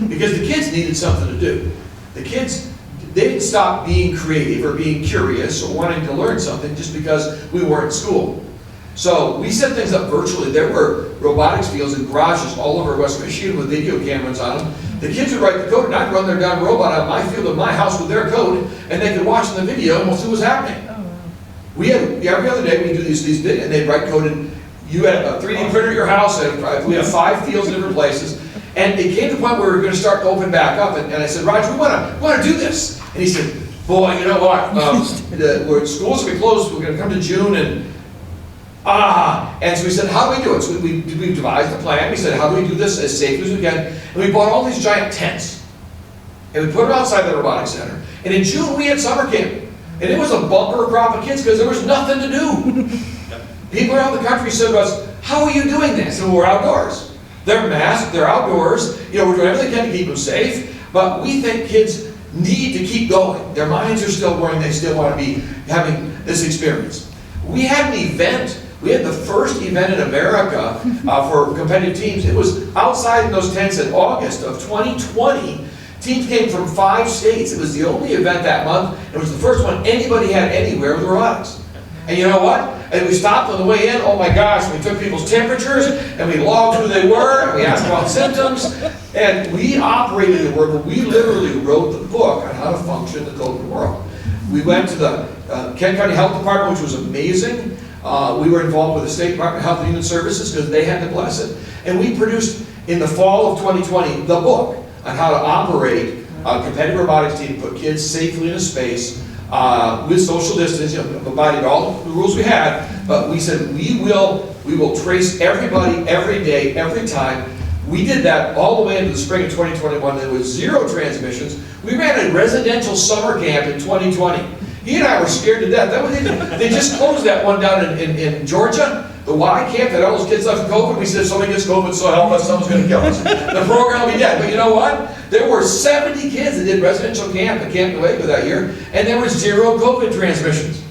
Because the kids needed something to do. The kids, they didn't stop being creative or being curious or wanting to learn something just because we weren't in school. So we set things up virtually. There were robotics fields and garages all over West Michigan with video cameras on them. The kids would write the code, and I'd run their darn robot out of my field of my house with their code, and they could watch the video and we'll see what's happening. We had, every other day we do these videos, and they'd write code, and you had a 3D printer at your house, and we have 5 fields in different places. And it came to the point where we were going to start to open back up, and I said, Roger, we want to do this. And he said, boy, you know what, schools will be closed, we're going to come to June, and so we said, how do we do it? So we devised a plan. We said, how do we do this as safely as we can? And we bought all these giant tents, and we put them outside the robotics center. And in June, we had summer camp. And it was a bumper crop of kids because there was nothing to do. People around the country said to us, how are you doing this? And we're outdoors. They're masked, they're outdoors. You know, we're doing everything we can to keep them safe. But we think kids need to keep going. Their minds are still growing. They still want to be having this experience. We had an event. We had the first event in America for competitive teams. It was outside in those tents in August of 2020. Teams came from 5 states. It was the only event that month. It was the first one anybody had anywhere with robotics. And you know what? And we stopped on the way in. Oh my gosh, we took people's temperatures and we logged who they were and we asked about symptoms. And we operated the world. We literally wrote the book on how to function in the COVID world. We went to the Kent County Health Department, which was amazing. We were involved with the State Department of Health and Human Services because they had to bless it. And we produced, in the fall of 2020, the book on how to operate a competitive robotics team, put kids safely in a space with social distance, you know, providing all the rules we had. But we said we will trace everybody, every day, every time. We did that all the way into the spring of 2021. There was 0 transmissions. We ran a residential summer camp in 2020. He and I were scared to death. They just closed that one down in Georgia, the Y camp that all those kids left with COVID. We said, if somebody gets COVID, so help us, someone's going to kill us. The program will be dead. But you know what? There were 70 kids that did residential camp at Camp Nueva that year, and there were 0 COVID transmissions.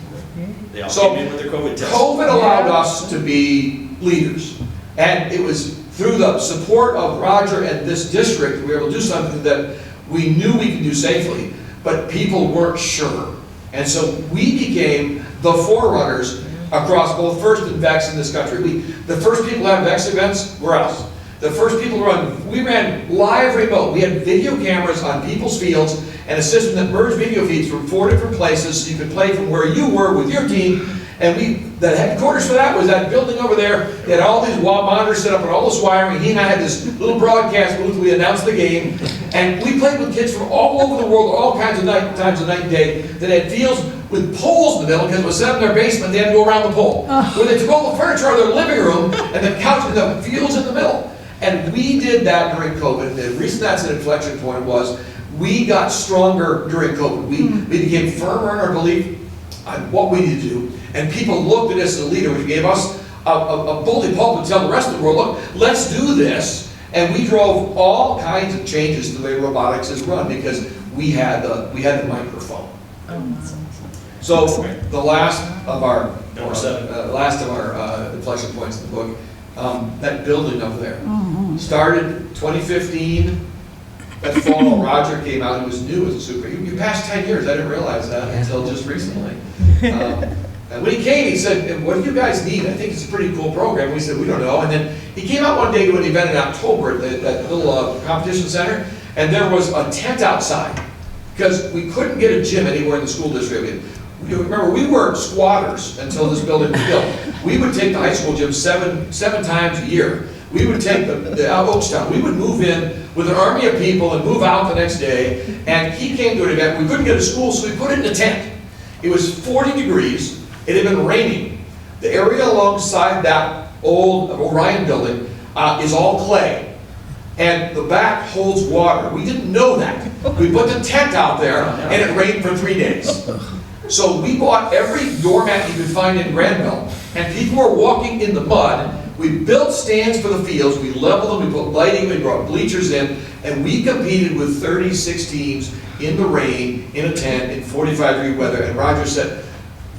They all came in with their COVID tests. COVID allowed us to be leaders. And it was through the support of Roger and this district, we were able to do something that we knew we could do safely, but people weren't sure. And so we became the forerunners across both FIRST and VEX in this country. The first people to have VEX events were us. The first people to run, we ran live remote. We had video cameras on people's fields and a system that merged video feeds from 4 different places so you could play from where you were with your team. And the headquarters for that was that building over there. They had all these wall monitors set up and all this wiring. He and I had this little broadcast booth. We announced the game. And we played with kids from all over the world, all kinds of times of night and day, that had fields with poles in the middle because it was set up in their basement. They had to go around the pole. Where they took all the furniture out of their living room and the couch and the fields in the middle. And we did that during COVID. The reason that's an inflection point was we got stronger during COVID. We became firmer in our belief on what we need to do. And people looked at us as a leader, which gave us a bully pulpit to tell the rest of the world, look, let's do this. And we drove all kinds of changes to the way robotics is run because we had the microphone. So the last of our inflection points in the book, that building up there started 2015. That fall, Roger came out. He was new as a super. You passed 10 years. I didn't realize that until just recently. And when he came, he said, what do you guys need? I think it's a pretty cool program. We said, we don't know. And then he came out one day to an event in October at that little competition center, and there was a tent outside because we couldn't get a gym anywhere in the school district. Remember, we were squatters until this building was built. We would take the high school gym seven times a year. We would take the Oakstown. We would move in with an army of people and move out the next day. And he came to an event. We couldn't get a school, so we put it in a tent. It was 40 degrees. It had been raining. The area alongside that old Orion building is all clay. And the back holds water. We didn't know that. We put the tent out there, and it rained for 3 days. So we bought every doormat you could find in Grandville. And people were walking in the mud we built stands for the fields, we leveled them, we put lighting, we brought bleachers in, and we competed with 36 teams in the rain, in a tent, in 45-degree weather, and Roger said,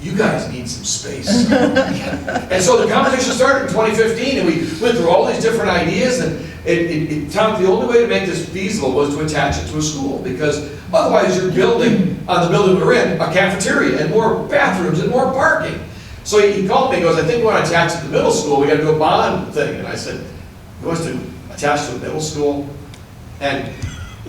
you guys need some space. And so the competition started in 2015, and we went through all these different ideas, and Tom, the only way to make this feasible was to attach it to a school, because otherwise you're building, on the building we're in, a cafeteria, and more bathrooms, and more parking. So he called me and goes, I think we want to attach it to the middle school, we got to do a bond thing. And I said, he wants to attach to a middle school? And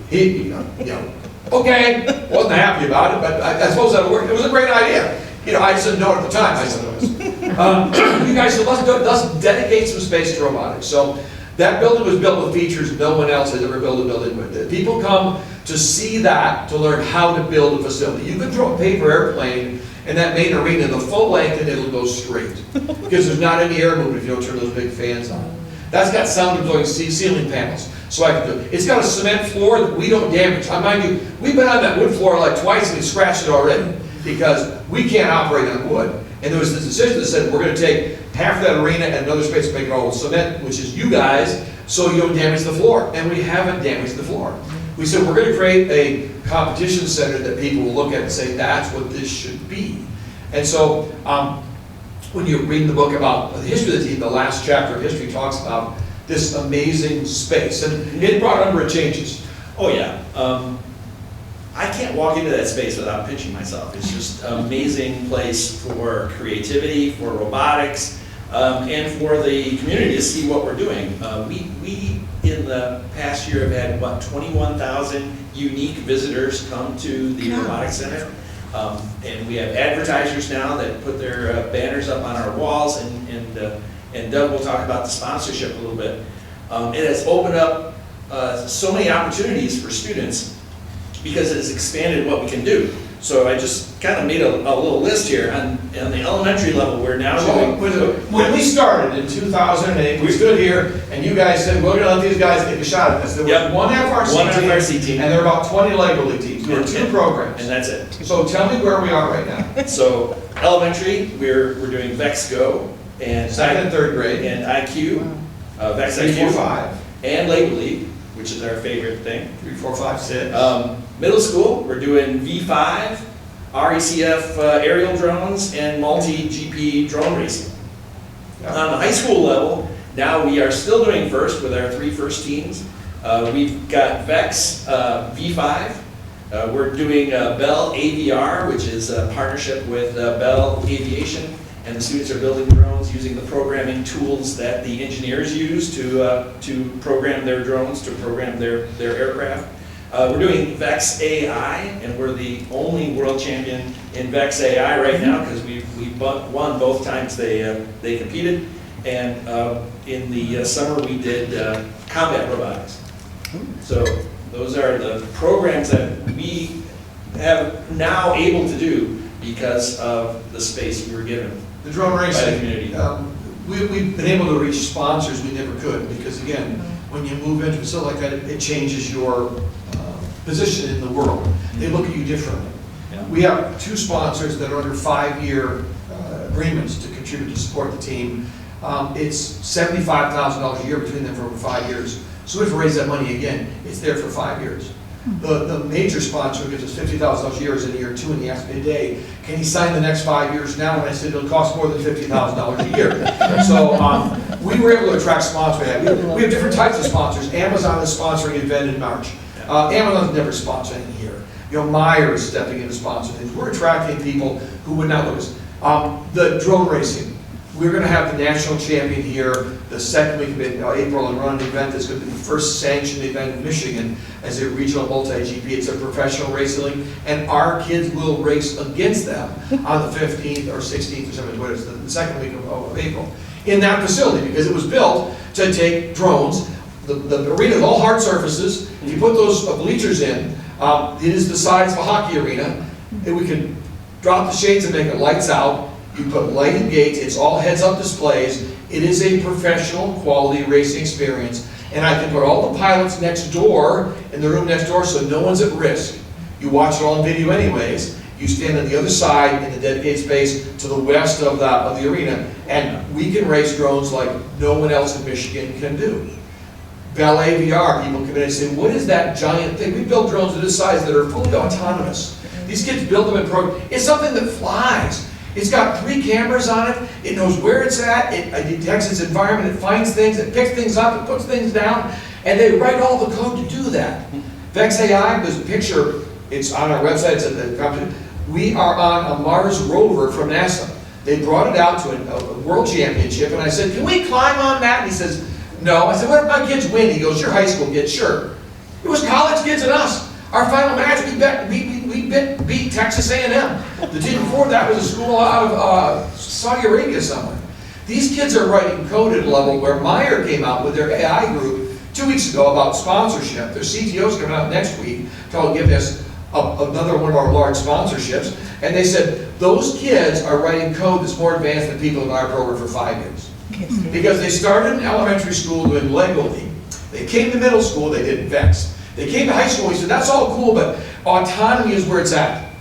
he, okay, wasn't happy about it, but I suppose that'll work. It was a great idea. I said no at the time. I said, you guys said, let's dedicate some space to robotics. So that building was built with features no one else has ever built a building with. People come to see that, to learn how to build a facility. You can throw a paper airplane in that main arena the full length and it'll go straight. Because there's not any air movement if you don't turn those big fans on. That's got sound absorbing ceiling panels. So I can do it. It's got a cement floor that we don't damage. Mind you, we've been on that wood floor like twice and we scratched it already. Because we can't operate on wood. And there was this decision that said, we're going to take half of that arena and another space and make it all with cement, which is you guys, so you don't damage the floor. And we haven't damaged the floor. We said, we're going to create a competition center that people will look at and say, that's what this should be. And so, when you read the book about the history of the team, the last chapter of history talks about this amazing space. And it brought a number of changes. Oh yeah. I can't walk into that space without pinching myself. It's just an amazing place for creativity, for robotics, and for the community to see what we're doing. We in the past year have had, what, 21,000 unique visitors come to the Robotics Center. And we have advertisers now that put their banners up on our walls, and Doug will talk about the sponsorship a little bit. It has opened up so many opportunities for students because it has expanded what we can do. So I just kind of made a little list here. On the elementary level, we're now doing... When we started in 2008, we stood here, and you guys said, we're going to let these guys take a shot at this. There was one FRC team, and there were about 20 Lego League teams. There were 2 programs. And that's it. So tell me where we are right now. So elementary, we're doing VEX Go, and 2nd and 3rd grade, and IQ, VEX 3, 4, IQ, 5, and Lego League, which is our favorite thing. 3, 4, 5, 6. Middle school, we're doing V5, RECF aerial drones, and multi-GP drone racing. On the high school level, now we are still doing first with our 3 first teams. We've got VEX V5. We're doing Bell AVR, which is a partnership with Bell Aviation, and the students are building drones using the programming tools that the engineers use to program their drones, to program their aircraft. We're doing VEX AI, and we're the only world champion in VEX AI right now because we won both times they competed. And in the summer we did combat robotics. So those are the programs that we have now able to do because of the space we were given. The drone racing, by the community. We've been able to reach sponsors we never could because, again, when you move into a facility like that, it changes your position in the world. They look at you differently. Yeah. We have 2 sponsors that are under 5-year agreements to contribute to support the team. It's $75,000 a year between them for over 5 years. So we have to raise that money again. It's there for 5 years. The major sponsor who gives us $50,000 a year is in year 2, and he asked me today, can he sign the next 5 years now? And I said, it'll cost more than $50,000 a year. So we were able to attract sponsors. We have different types of sponsors. Amazon is sponsoring an event in March. Amazon's never sponsored anything here. Meyer is stepping in to sponsor things. We're attracting people who would not look at us. The drone racing. We're going to have the national champion here the 2nd week of April and run an event that's going to be the first sanctioned event in Michigan as a regional multi-GP. It's a professional racing league, and our kids will race against them on the 15th or 16th or 17th, it's the 2nd week of April, in that facility because it was built to take drones. The arena is all hard surfaces. If you put those bleachers in, it is the size of a hockey arena. And we can drop the shades and make it lights out. You put lighting gates. It's all heads-up displays. It is a professional quality racing experience. And I can put all the pilots next door, in the room next door, so no one's at risk. You watch it all on video anyways. You stand on the other side in the dedicated space to the west of the arena. And we can race drones like no one else in Michigan can do. Bell AVR, people come in and say, what is that giant thing? We build drones of this size that are fully autonomous. These kids build them in program. It's something that flies. It's got 3 cameras on it. It knows where it's at. It detects its environment. It finds things. It picks things up. It puts things down. And they write all the code to do that. Vex AI, there's a picture. It's on our website. It's at the company. We are on a Mars rover from NASA. They brought it out to a world championship. And I said, can we climb on that? And he says, no. I said, what if my kids win? He goes, you're high school kids. Sure. It was college kids and us. Our final match, we beat Texas A&M. The team before that was a school out of Saudi Arabia somewhere. These kids are writing code at a level where Meyer came out with their AI group 2 weeks ago about sponsorship. Their CTO's coming out next week to give us another one of our large sponsorships. And they said, those kids are writing code that's more advanced than people in our program for 5 years. Because they started in elementary school doing Lego League. They came to middle school, they did VEX. They came to high school, we said, that's all cool, but autonomy is where it's at.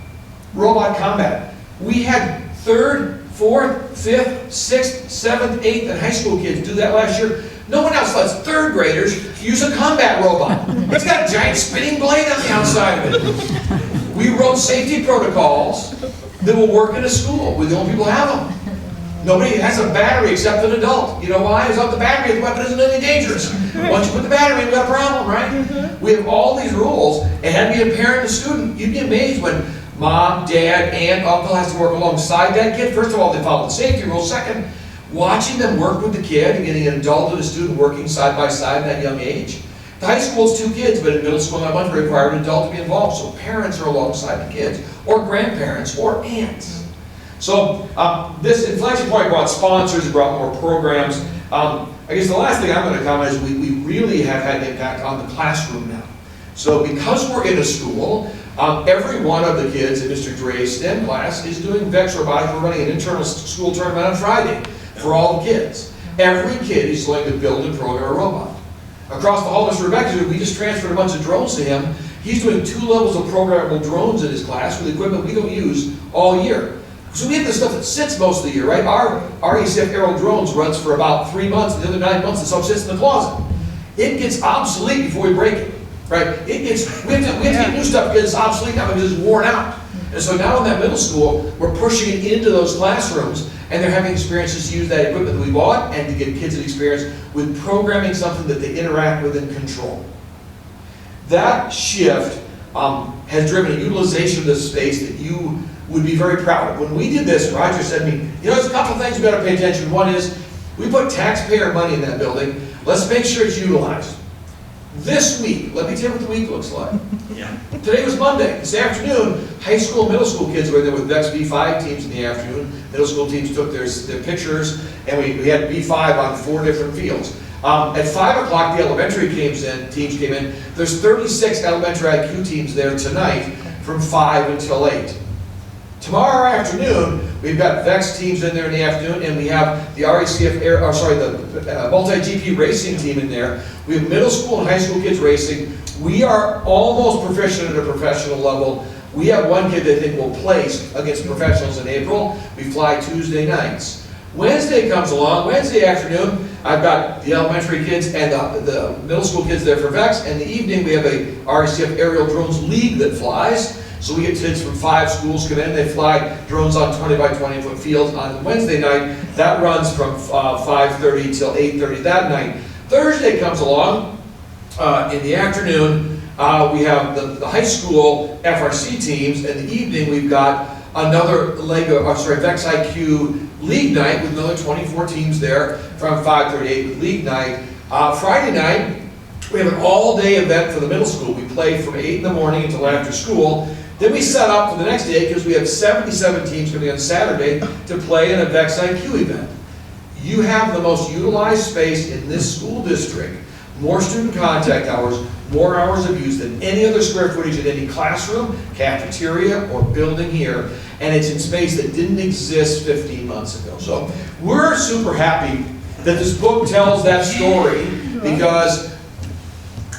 Robot combat. We had 3rd, 4th, 5th, 6th, 7th, 8th, and high school kids do that last year. No one else lets 3rd graders use a combat robot. It's got a giant spinning blade on the outside of it. We wrote safety protocols that will work in a school. We're the only people who have them. Nobody has a battery except an adult. You know why? It's not the battery, the weapon isn't any dangerous. Once you put the battery in, you've got a problem, right? We have all these rules. It had to be a parent and student. You'd be amazed when mom, dad, aunt, uncle has to work alongside that kid. First of all, they follow the safety rules. Second, watching them work with the kid and getting an adult and a student working side by side at that young age. The high school is 2 kids, but in middle school and elementary require an adult to be involved. So parents are alongside the kids, or grandparents, or aunts. So this inflection point brought sponsors, it brought more programs. I guess the last thing I'm going to comment is we really have had an impact on the classroom now. So because we're in a school, every one of the kids in Mr. Dre's STEM class is doing VEX robotics. We're running an internal school tournament on Friday for all the kids. Every kid is going to build and program a robot. Across the hall, Mr. Rebecca, we just transferred a bunch of drones to him. He's doing 2 levels of programmable drones in his class with equipment we don't use all year. So we have this stuff that sits most of the year, right? Our RECF Aerial Drones runs for about 3 months, and the other 9 months the stuff sits in the closet. It gets obsolete before we break it, right? We have to get new stuff because it's obsolete now because it's worn out. And so now in that middle school, we're pushing it into those classrooms, and they're having experiences to use that equipment that we bought and to give kids an experience with programming something that they interact with and control. That shift has driven a utilization of this space that you would be very proud of. When we did this, Roger said to me, you know, there's a couple of things we got to pay attention to. One is, we put taxpayer money in that building. Let's make sure it's utilized. This week, let me tell you what the week looks like. Today was Monday. This afternoon, high school and middle school kids were there with VEX B5 teams in the afternoon. Middle school teams took their pictures, and we had B5 on 4 different fields. At 5 o'clock, the elementary teams came in. There's 36 elementary IQ teams there tonight from 5 until 8. Tomorrow afternoon, we've got VEX teams in there in the afternoon, and we have the RECF, the multi-GP racing team in there. We have middle school and high school kids racing. We are almost proficient at a professional level. We have one kid that I think will place against professionals in April. We fly Tuesday nights. Wednesday comes along, Wednesday afternoon, I've got the elementary kids and the middle school kids there for VEX, and in the evening we have a RECF Aerial Drones League that flies. So we get kids from 5 schools come in, they fly drones on 20 by 20 foot fields on Wednesday night. That runs from 5:30 till 8:30 that night. Thursday comes along, in the afternoon, we have the high school FRC teams, and in the evening we've got another VEX IQ League night with another 24 teams there from 5:38 with League night. Friday night, we have an all-day event for the middle school. We play from 8 in the morning until after school. Then we set up for the next day because we have 77 teams coming on Saturday to play in a VEX IQ event. You have the most utilized space in this school district, more student contact hours, more hours of use than any other square footage in any classroom, cafeteria, or building here, and it's in space that didn't exist 15 months ago. So we're super happy that this book tells that story because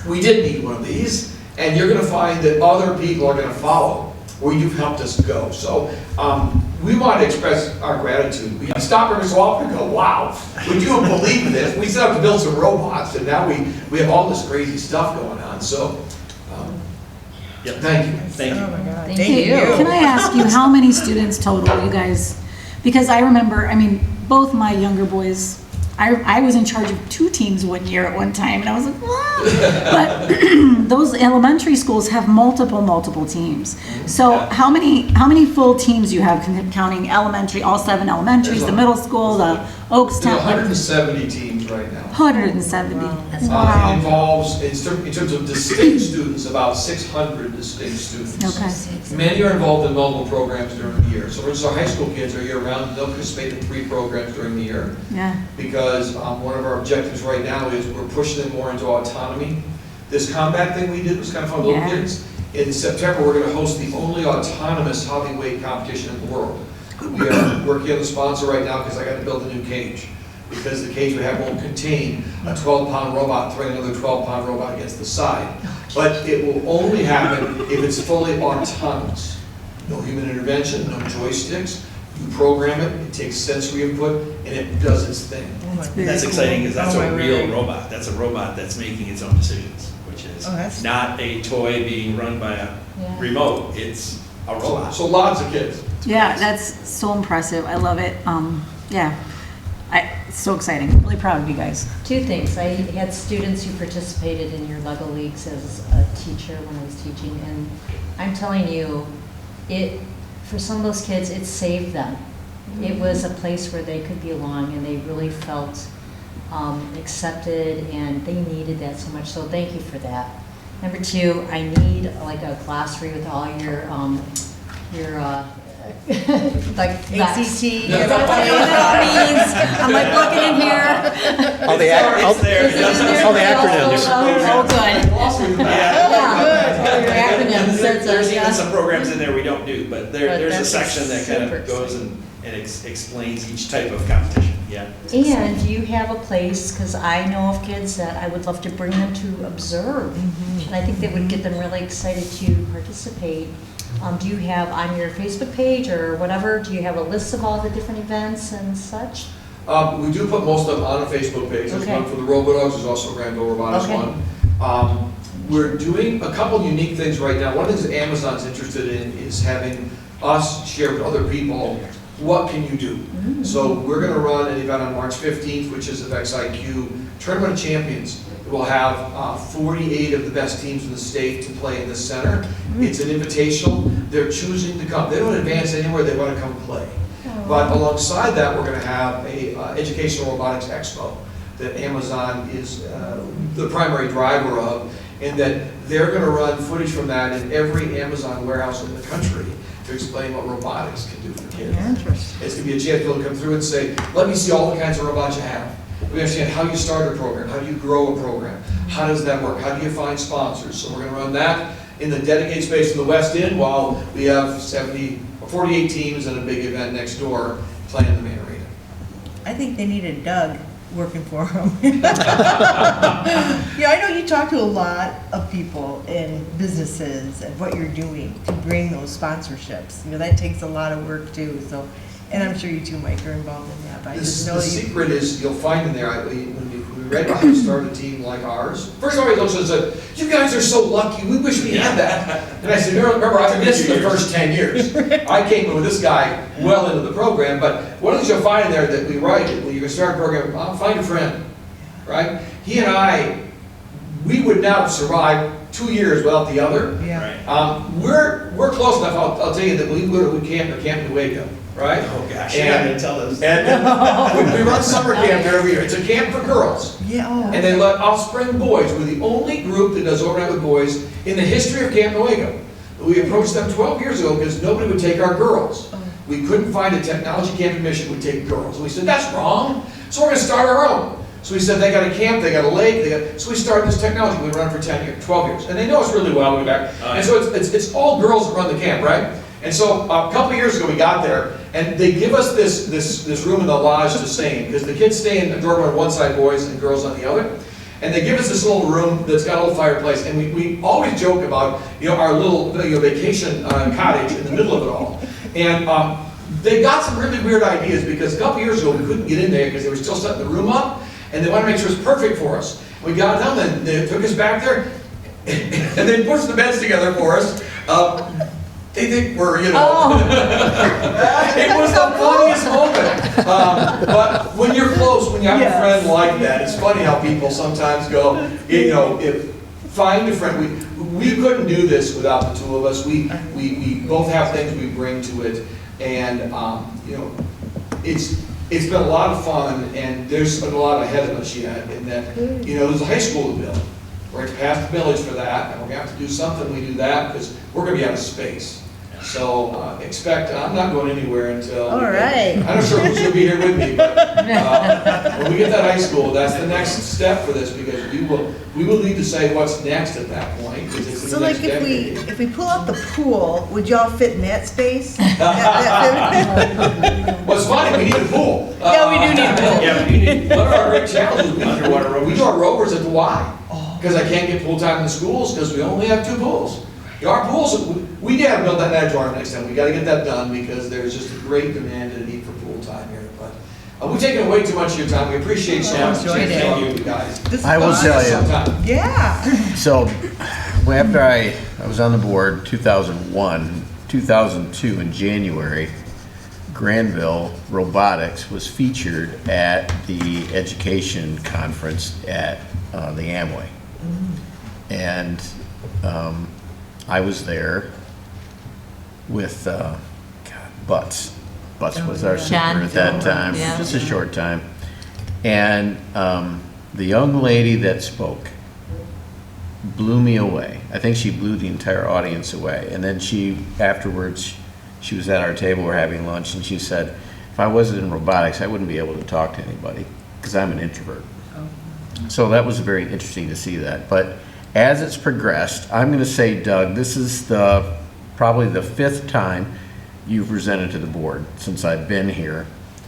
we did need one of these, and you're going to find that other people are going to follow where you've helped us go. So we want to express our gratitude. We stop every so often and go, wow, would you have believed this? We set out to build some robots, and now we have all this crazy stuff going on. So, thank you. Thank you. Oh my God. Thank you. Can I ask you how many students total you guys? Because I remember, I mean, both my younger boys, I was in charge of 2 teams one year at one time, and I was like, what? But those elementary schools have multiple teams. So how many full teams do you have, counting elementary, all 7 elementaries, the middle school, the Oaks There's Town? 170 teams right now. 170. It Wow. involves, in terms of distinct students, about 600 distinct students. Okay. Many are involved in multiple programs during the year. So for instance, our high school kids are year-round. They'll participate in 3 programs during the year. Yeah. Because one of our objectives right now is we're pushing them more into autonomy. This combat thing we did was kind of fun, little Yeah. kids. In September, we're going to host the only autonomous hobby weight competition in the world. We are working on the sponsor right now because I got to build a new cage. Because the cage we have won't contain a 12-pound robot throwing another 12-pound robot against the side. But it will only happen if it's fully autonomous. No human intervention, no joysticks. You program it, it takes sensory input, and it does its thing. That's exciting because that's Oh, a my real word. robot. That's a robot that's making its own decisions, which is Oh, that's- not a toy being run by a remote. It's a robot. So lots of kids. Yeah, that's so impressive. I love it. Yeah, it's so exciting. Really proud of you guys. 2 things. I had students who participated in your Lego Leagues as a teacher when I was teaching, and I'm telling you, for some of those kids, it saved them. It was a place where they could belong, and they really felt accepted, and they needed that so much. So thank you for that. Number 2, I need like a glossary with all your like ACT. Is that what it means? I'm like looking in here. All the acronyms. Oh, good. Yeah. All your acronyms. There's even some programs in there we don't do, but there's a that's section that kind super of goes and explains each type of competition. Yeah. And you have a place, because I know of kids that I would love to bring them to observe. And I think that would get them really excited to participate. Do you have on your Facebook page or whatever, do you have a list of all the different events and such? We do put most of them on a Facebook page. There's Okay. one for the Robodogs, there's also a Grandville Robotics Okay. one. We're doing a couple unique things right now. One of the things that Amazon's interested in is having us share with other people, what can you do? So we're going to run an event on March 15th, which is the VexIQ Tournament of Champions. We'll have 48 of the best teams in the state to play in this center. It's an invitational. They're choosing to come. They don't advance anywhere. They want to come play. But alongside that, we're going to have a educational robotics expo that Amazon is the primary driver of, and that they're going to run footage from that in every Amazon warehouse in the country to explain what robotics can do for kids. It's going to be a chance for people to come through and say, let me see all the kinds of robots you have. We understand how you start a program, how do you grow a program, how does that work, how do you find sponsors. So we're going to run that in the dedicated space in the West End while we have 48 teams and a big event next door playing in the main arena. I think they need a Doug working for them. Yeah, I know you talk to a lot of people in businesses and what you're doing to bring those sponsorships. You know, that takes a lot of work too, so, and I'm sure you too, Mike, are involved in that, but I just know The that you. secret is, you'll find in there, when we read about how to start a team like ours, first of all, he looks and said, you guys are so lucky, we wish we had that. And I said, remember, I missed the first 10 years. I came in with this guy well into the program, but one of the things you'll find in there that we write, when you're going to start a program, find a friend, right? He and I, we would not have survived 2 years without the other. Yeah. We're close enough, I'll tell you, that we go to Camp Nuevo, right? Oh gosh, you gotta tell us. And we run summer camp there every year. It's a camp for girls. Yeah. Oh, And they let Offspring boys. We're the only group that does overnight with boys in the history of Camp Nuevo. We approached them 12 years ago because nobody would take our girls. We couldn't find a technology camp in Michigan would take girls. And we said, that's wrong. So we're going to start our own. So we said, they got a camp, they got a lake, so we started this technology. We run for 10 years, 12 years. And they know us really well. We back. And so it's all girls that run the camp, right? And so a couple of years ago we got there, and they give us this room in the lodge to stay in, because the kids stay in the dorm on one side, boys, and girls on the other. And they give us this little room that's got a little fireplace, and we always joke about our little vacation cottage in the middle of it all. And they got some really weird ideas because a couple years ago we couldn't get in there because they were still setting the room up, and they wanted to make sure it was perfect for us. We got down, then they took us back there, and they pushed the beds together for us. They think we're, you know, it was the funniest moment. But when you're close, when you have a friend like that, it's funny how people sometimes go, you know, find a friend. We couldn't do this without the two of us. We both have things we bring to it, and you know, it's been a lot of fun, and there's been a lot ahead of us yet. In that, you know, there's a high school to build. We're going to pass the village for that, and we're going to have to do something. We do that because we're going to be out of space. So expect, I'm not going anywhere until. All right. I'm not sure who's going to be here with me, but when we get that high school, that's the next step for this, because we will need to say what's next at that point. It's So the like next decade. if we pull out the pool, would y'all fit in that space? What's funny, we need a pool. Yeah, we do need a pool. Yeah, we need, one of our great challenges is underwater row. We do our rovers at the Y, because I can't get pool time in the schools, because we only have 2 pools. Our pools, we need to build that auditorium next time. We got to get that done, because there's just a great demand and a need for pool time here. But we've taken way too much of your time. We appreciate so much. Thank you, guys. I will tell you. Yeah. So, after I was on the board 2001, 2002 in January, Grandville Robotics was featured at the education conference at the Amway. And I was there with Butts. Butts was our super at that time, just a short time. And the young lady that spoke blew me away. I think she blew the entire audience away. And then afterwards, she was at our table, we're having lunch, and she said, if I wasn't in robotics, I wouldn't be able to talk to anybody, because I'm an introvert. So that was very interesting to see that. But as it's progressed, I'm going to say, Doug, this is probably the 5th time you've presented to the board since I've been here,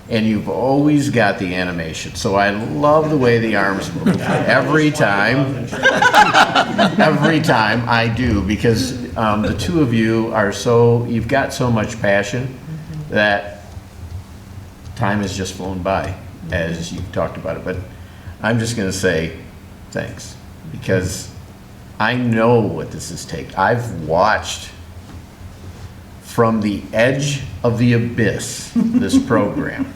and you've always got the animation. So I love the way the arms move every time. Every time I do, because the two of you you've got so much passion that time has just flown by as you've talked about it. But I'm just going to say thanks, because I know what this is taking. I've watched from the edge of the abyss this program,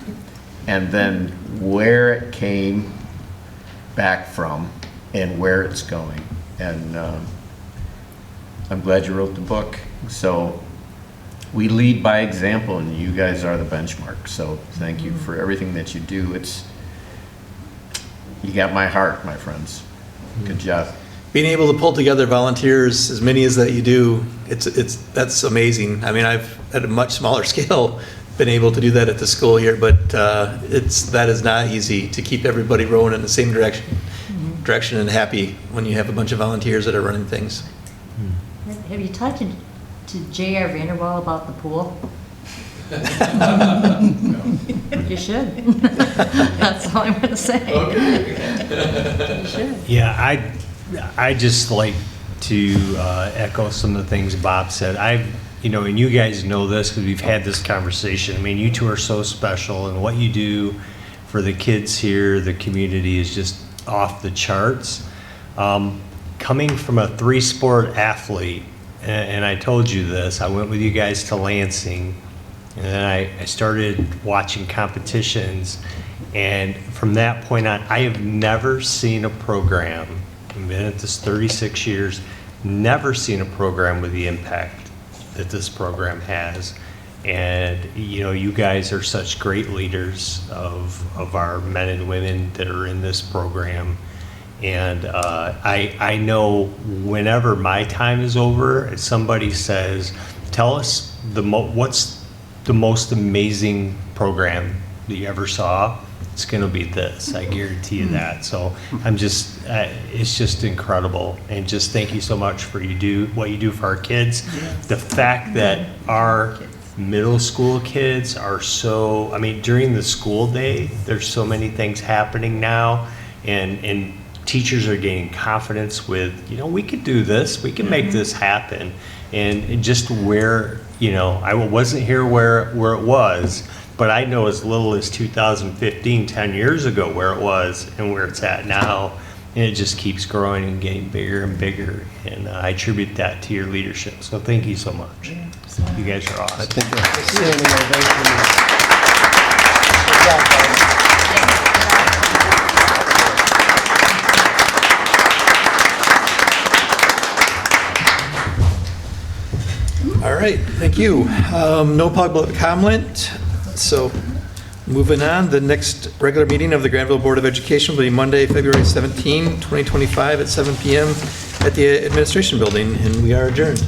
and then where it came back from and where it's going. And I'm glad you wrote the book. So we lead by example, and you guys are the benchmark. So thank you for everything that you do. You got my heart, my friends. Good job. Being able to pull together volunteers, as many as that you do, that's amazing. I mean, I've at a much smaller scale been able to do that at the school here, but that is not easy to keep everybody rowing in the same direction and happy when you have a bunch of volunteers that are running things. Have you talked to J.R. Vanderwall about the pool? You should. That's all I'm going to say. Okay. You should. Yeah, I just like to echo some of the things Bob said. And you guys know this because we've had this conversation. I mean, you two are so special, and what you do for the kids here, the community, is just off the charts. Coming from a 3-sport athlete, and I told you this, I went with you guys to Lansing, and then I started watching competitions, and from that point on, I have never seen a program, I've been at this 36 years, never seen a program with the impact that this program has. And you guys are such great leaders of our men and women that are in this program. And I know whenever my time is over, if somebody says, tell us what's the most amazing program that you ever saw, it's going to be this. I guarantee you that. So it's just incredible. And just thank you so much for what you do for our kids. Yes. The fact that our middle school kids are during the school day, there's so many things happening now. And teachers are gaining confidence with, we could do this, we can make this happen. And just where, I wasn't here where it was, but I know as little as 2015, 10 years ago, where it was and where it's at now. And it just keeps growing and getting bigger and bigger. And I attribute that to your leadership. So thank you so much. You guys are awesome. I think that's a standing ovation. Good job, guys. All right, thank you. No public comment, so moving on, the next regular meeting of the Grandville Board of Education will be Monday, February 17, 2025 at 7 p.m. at the Administration Building, and we are adjourned.